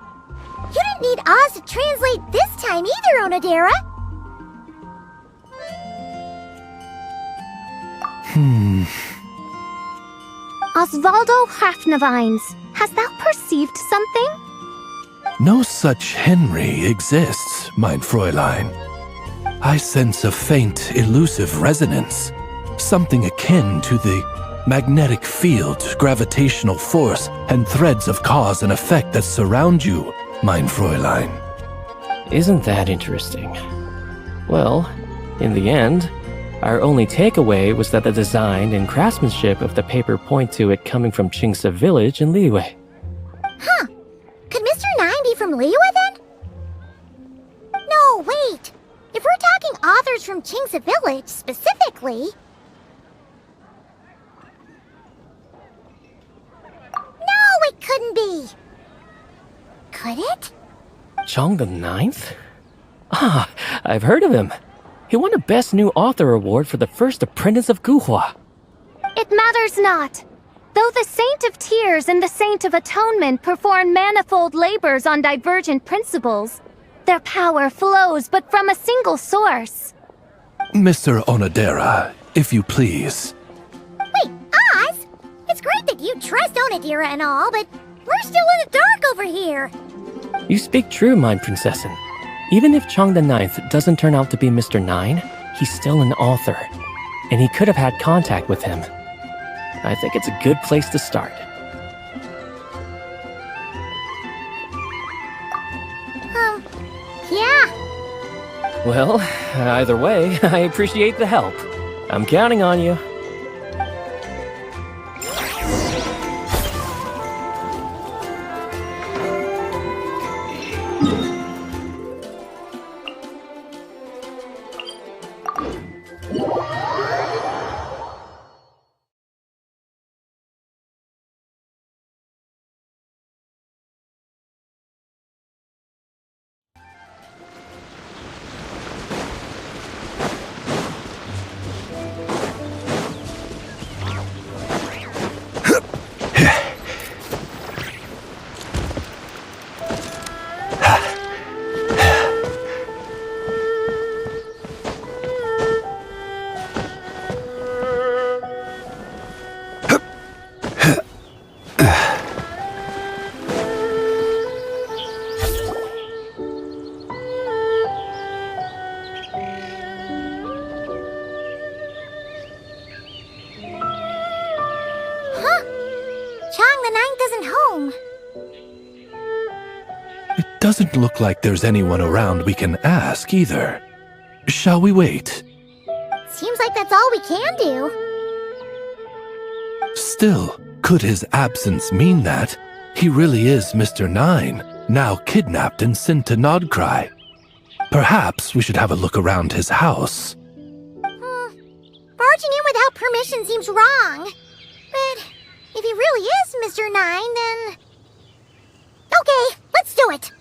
you didn't need Oz to translate this time either, Onodera. Osvaldo Hafnavines, hast thou perceived something? No such Henry exists, mein Fräulein. I sense a faint, elusive resonance. Something akin to the magnetic field, gravitational force, and threads of cause and effect that surround you, mein Fräulein. Isn't that interesting? Well, in the end, our only takeaway was that the design and craftsmanship of the paper point to it coming from Qingse village in Liyue. Huh. Could Mr. Nine be from Liyue then? No, wait. If we're talking authors from Qingse village specifically... No, it couldn't be. Could it? Chong the Ninth? Ah, I've heard of him. He won a Best New Author award for the first apprentice of Guhua. It matters not. Though the Saint of Tears and the Saint of Atonement perform manifold labors on divergent principles, their power flows but from a single source. Mr. Onodera, if you please. Wait, Oz? It's great that you trust Onodera and all, but we're still in the dark over here. You speak true, mein Prinzessin. Even if Chong the Ninth doesn't turn out to be Mr. Nine, he's still an author, and he could have had contact with him. I think it's a good place to start. Yeah. Well, either way, I appreciate the help. I'm counting on you. Doesn't look like there's anyone around we can ask either. Shall we wait? Seems like that's all we can do. Still, could his absence mean that he really is Mr. Nine, now kidnapped and sent to Nodcry? Perhaps we should have a look around his house. Barging in without permission seems wrong. But if he really is Mr. Nine, then... Okay, let's do it!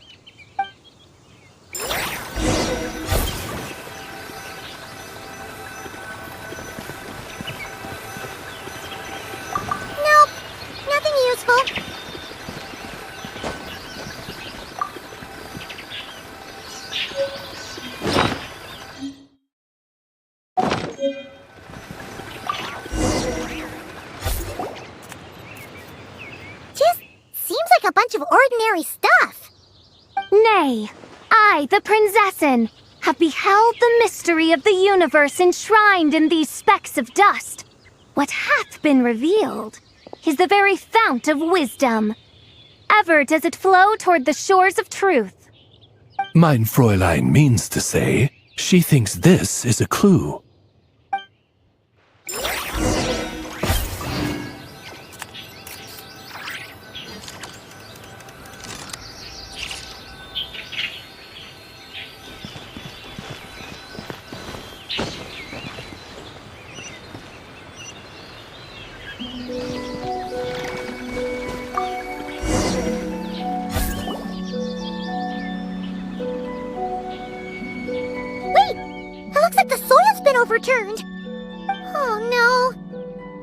bunch of ordinary stuff. Nay, I, the Princessin, have beheld the mystery of the universe enshrined in these specks of dust. What hath been revealed is the very fount of wisdom. Ever does it flow toward the shores of truth. Mein Fräulein means to say, she thinks this is a clue. Overturned. Oh no.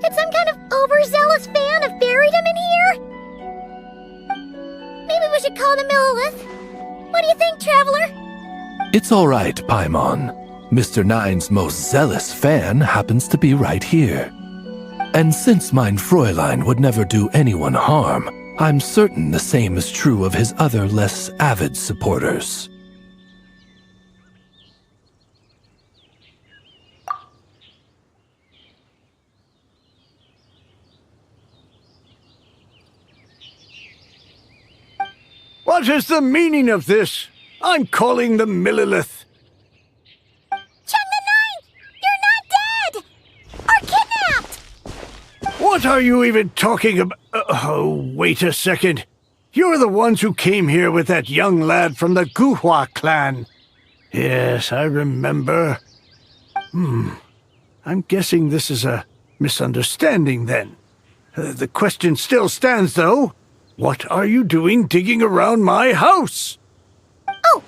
Did some kind of overzealous fan have buried him in here? Maybe we should call him Millilith. What do you think, Traveler? It's all right, Paimon. Mr. Nine's most zealous fan happens to be right here. And since mein Fräulein would never do anyone harm, I'm certain the same is true of his other less avid supporters. What is the meaning of this? I'm calling the Millilith. Chung the Ninth! You're not dead! Or kidnapped! What are you even talking about? Oh, wait a second. You're the ones who came here with that young lad from the Guhua clan. Yes, I remember. I'm guessing this is a misunderstanding then. The question still stands, though. What are you doing digging around my house? Oh,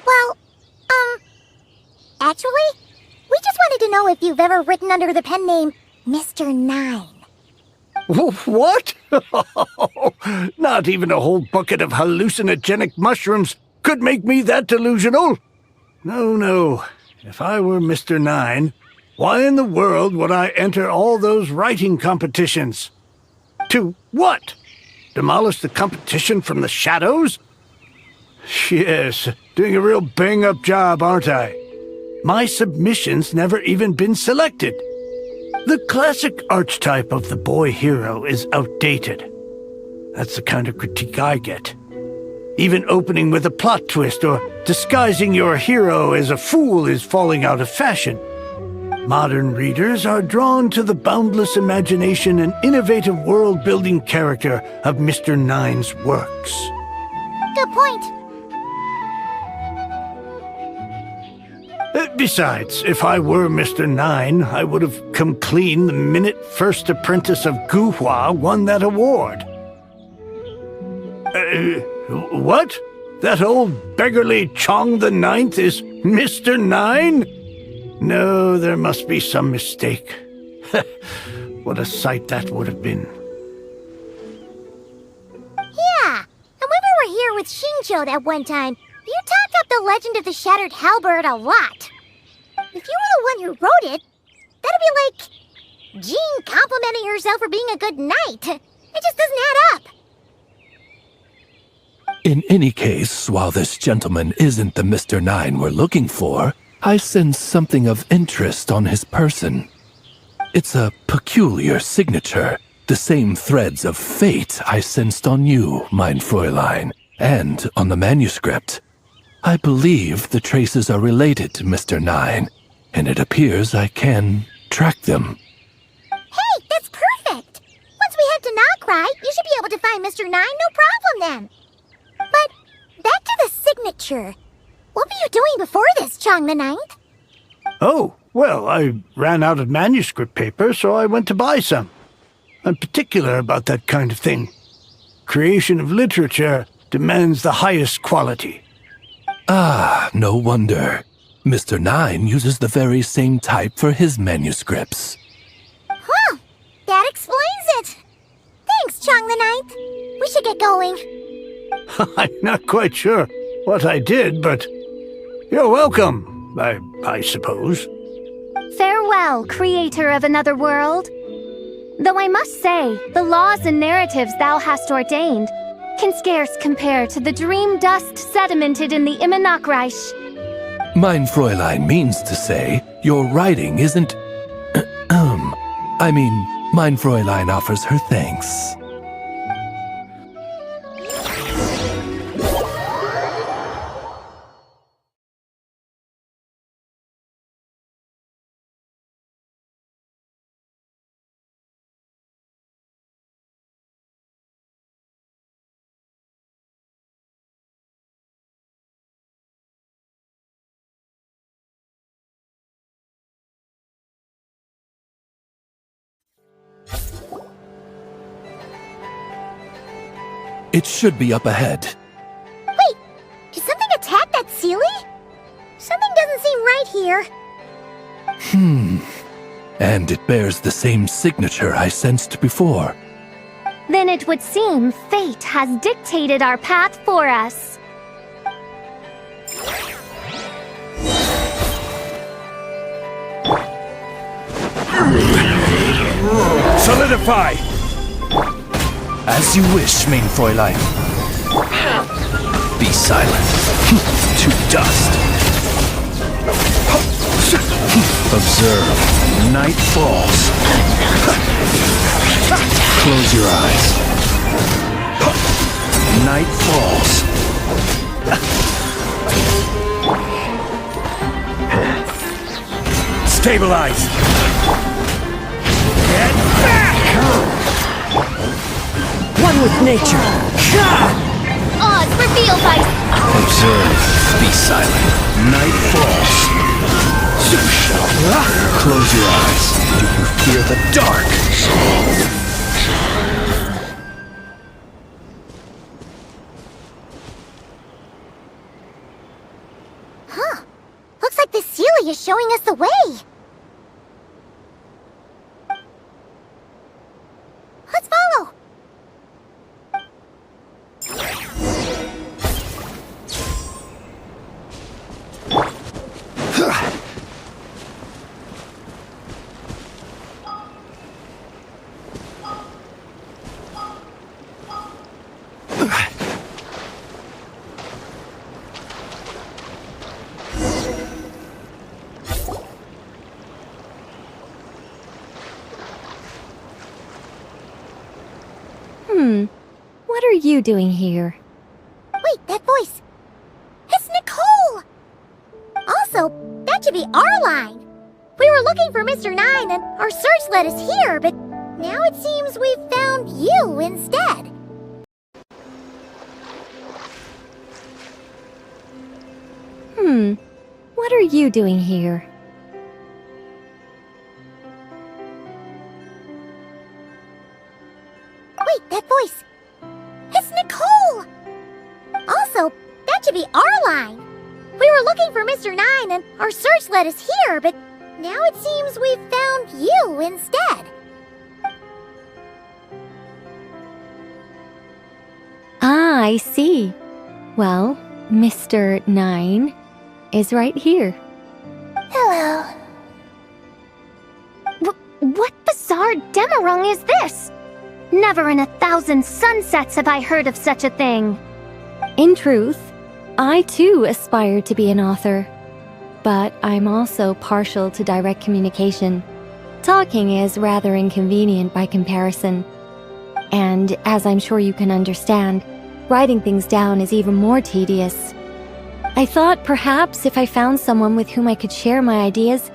well, actually, we just wanted to know if you've ever written under the pen name Mr. Nine. What? Not even a whole bucket of hallucinogenic mushrooms could make me that delusional. No. If I were Mr. Nine, why in the world would I enter all those writing competitions? To what? Demolish the competition from the shadows? Yes, doing a real bang-up job, aren't I? My submission's never even been selected. The classic archetype of the boy hero is outdated. That's the kind of critique I get. Even opening with a plot twist or disguising your hero as a fool is falling out of fashion. Modern readers are drawn to the boundless imagination and innovative world-building character of Mr. Nine's works. Good point. Besides, if I were Mr. Nine, I would have come clean the minute First Apprentice of Guhua won that award. What? That old beggarly Chong the Ninth is Mr. Nine? No, there must be some mistake. What a sight that would have been. Yeah, and when we were here with Xingqiu at one time, you talked up the legend of the Shattered Halberd a lot. If you were the one who wrote it, that'd be like Jean complimenting herself for being a good knight. It just doesn't add up. In any case, while this gentleman isn't the Mr. Nine we're looking for, I sense something of interest on his person. It's a peculiar signature, the same threads of fate I sensed on you, mein Fräulein, and on the manuscript. I believe the traces are related to Mr. Nine, and it appears I can track them. Hey, that's perfect! Once we head to Nokrai, you should be able to find Mr. Nine, no problem then. But back to the signature. What were you doing before this, Chong the Ninth? Oh, well, I ran out of manuscript paper, so I went to buy some. I'm particular about that kind of thing. Creation of literature demands the highest quality. Ah, no wonder. Mr. Nine uses the very same type for his manuscripts. Huh, that explains it. Thanks, Chong the Ninth. We should get going. I'm not quite sure what I did, but you're welcome, I suppose. Farewell, creator of another world. Though I must say, the laws and narratives thou hast ordained can scarce compare to the dream dust sedimented in the Immenachreich. Mein Fräulein means to say, your writing isn't... I mean, mein Fräulein offers her thanks. It should be up ahead. Wait, did something attack that Sealy? Something doesn't seem right here. And it bears the same signature I sensed before. Then it would seem fate has dictated our path for us. Solidify! As you wish, mein Fräulein. Be silent. To dust. Observe. Night falls. Close your eyes. Night falls. Stabilize. Get back! One with nature. Oz, reveal vice! Observe. Be silent. Night falls. Close your eyes. Do you fear the dark? Huh. Looks like the Sealy is showing us the way. Let's follow. What are you doing here? Wait, that voice. It's Nicole! Also, that should be our line. We were looking for Mr. 9 and our search led us here, but now it seems we've found you instead. What are you doing here? Wait, that voice. It's Nicole! Also, that should be our line. We were looking for Mr. 9 and our search led us here, but now it seems we've found you instead. Ah, I see. Well, Mr. 9 is right here. Hello. What bizarre demarung is this? Never in 1,000 sunsets have I heard of such a thing. In truth, I too aspire to be an author. But I'm also partial to direct communication. Talking is rather inconvenient by comparison. And as I'm sure you can understand, writing things down is even more tedious. I thought perhaps if I found someone with whom I could share my ideas,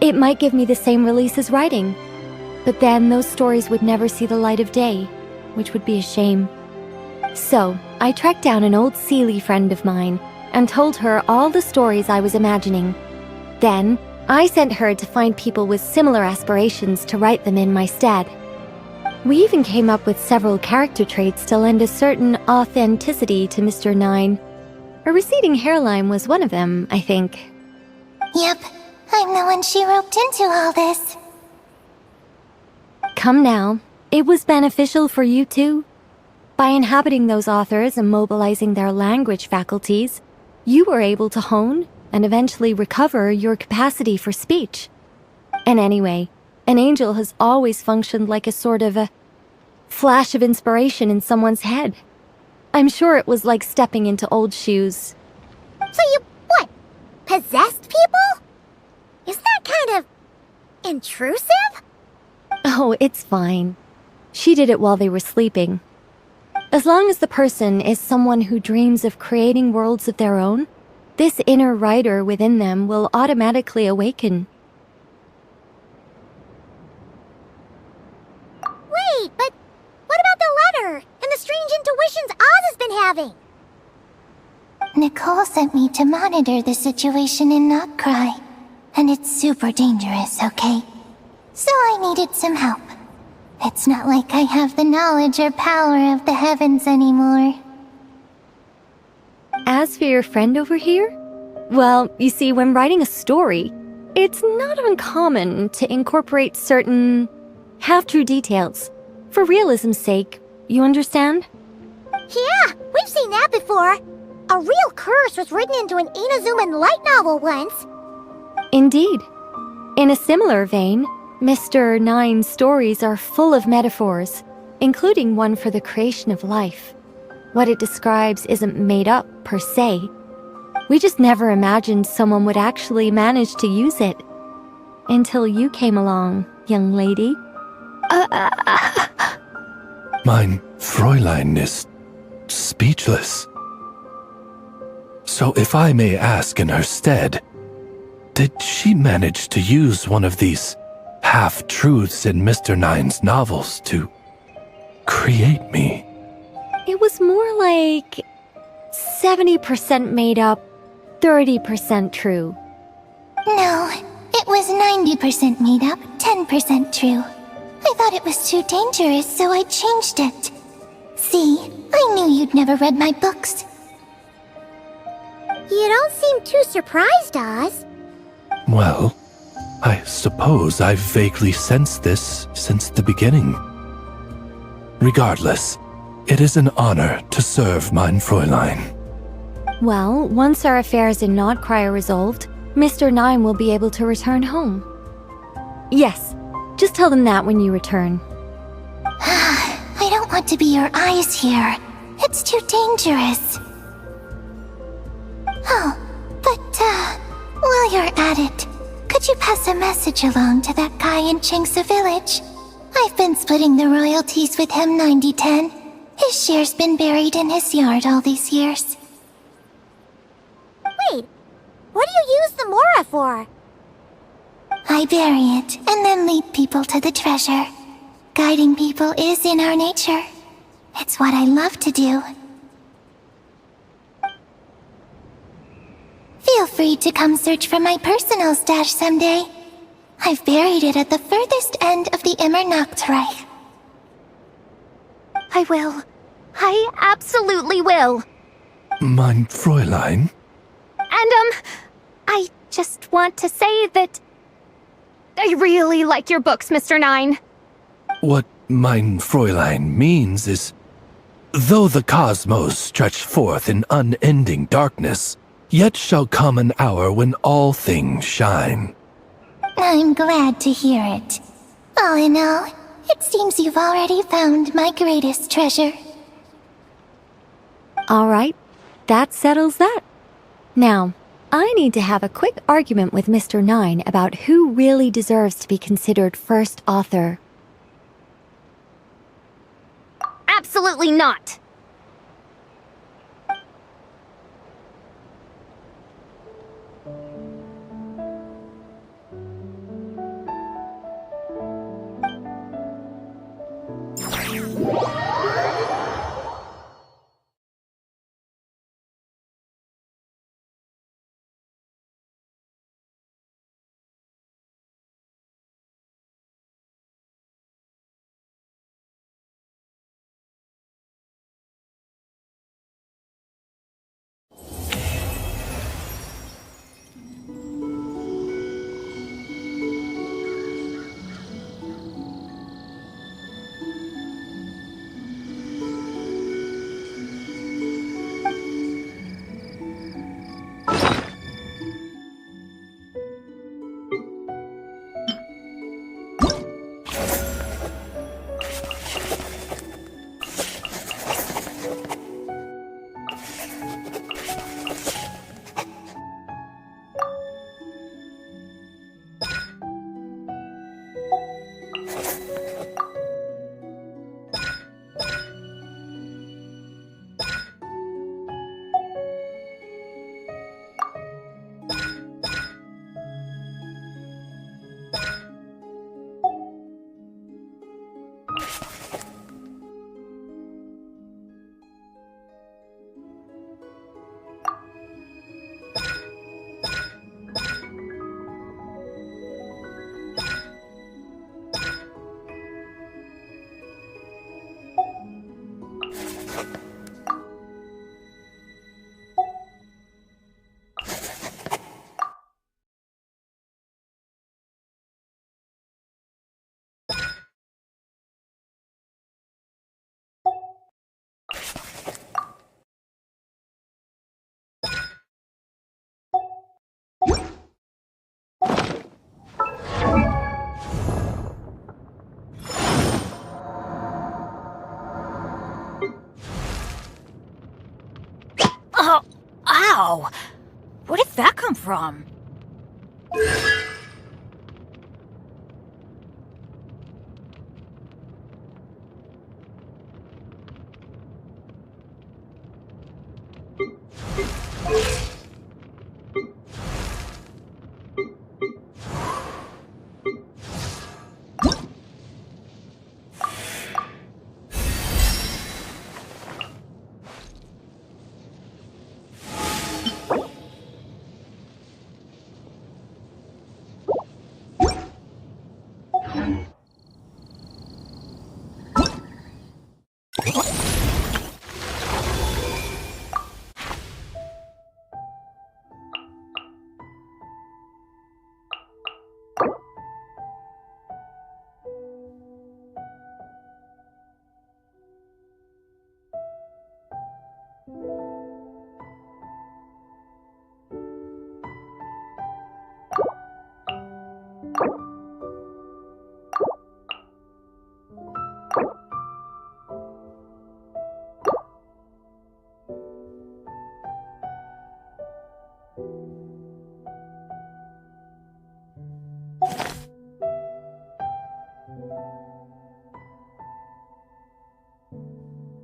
it might give me the same release as writing. But then those stories would never see the light of day, which would be a shame. So, I tracked down an old Sealy friend of mine and told her all the stories I was imagining. Then, I sent her to find people with similar aspirations to write them in my stead. We even came up with several character traits to lend a certain authenticity to Mr. 9. A receding hairline was one of them, I think. Yep, I'm the one she roped into all this. Come now, it was beneficial for you too. By inhabiting those authors and mobilizing their language faculties, you were able to hone and eventually recover your capacity for speech. And anyway, an angel has always functioned like a sort of a flash of inspiration in someone's head. I'm sure it was like stepping into old shoes. So you, what, possessed people? Isn't that kind of intrusive? Oh, it's fine. She did it while they were sleeping. As long as the person is someone who dreams of creating worlds of their own, this inner writer within them will automatically awaken. Wait, but what about the letter and the strange intuitions Oz has been having? Nicole sent me to monitor the situation in Knockcry, and it's super dangerous, okay? So I needed some help. It's not like I have the knowledge or power of the heavens anymore. As for your friend over here? Well, you see, when writing a story, it's not uncommon to incorporate certain half-true details. For realism's sake, you understand? Yeah, we've seen that before. A real curse was written into an Inazuman light novel once. Indeed. In a similar vein, Mr. Nine's stories are full of metaphors, including one for the creation of life. What it describes isn't made up, per se. We just never imagined someone would actually manage to use it. Until you came along, young lady. Mein Fräulein is speechless. So if I may ask in her stead, did she manage to use one of these half-truths in Mr. Nine's novels to create me? It was more like 70% made up, 30% true. No, it was 90% made up, 10% true. I thought it was too dangerous, so I changed it. See, I knew you'd never read my books. You don't seem too surprised, Oz. Well, I suppose I've vaguely sensed this since the beginning. Regardless, it is an honor to serve mein Fräulein. Well, once our affairs in Knockcry are resolved, Mr. Nine will be able to return home. Yes, just tell them that when you return. I don't want to be your eyes here. It's too dangerous. Oh, but, while you're at it, could you pass a message along to that guy in Chingsa Village? I've been splitting the royalties with him 90-10. His share's been buried in his yard all these years. Wait, what do you use the Mora for? I bury it, and then lead people to the treasure. Guiding people is in our nature. It's what I love to do. Feel free to come search for my personal stash someday. I've buried it at the furthest end of the Immernachtreich. I will. I absolutely will. Mein Fräulein? And, I just want to say that I really like your books, Mr. Nine. What mein Fräulein means is, though the cosmos stretch forth in unending darkness, yet shall come an hour when all things shine. I'm glad to hear it. All in all, it seems you've already found my greatest treasure. All right, that settles that. Now, I need to have a quick argument with Mr. Nine about who really deserves to be considered first author. Absolutely not. Whoa! Where did that come from?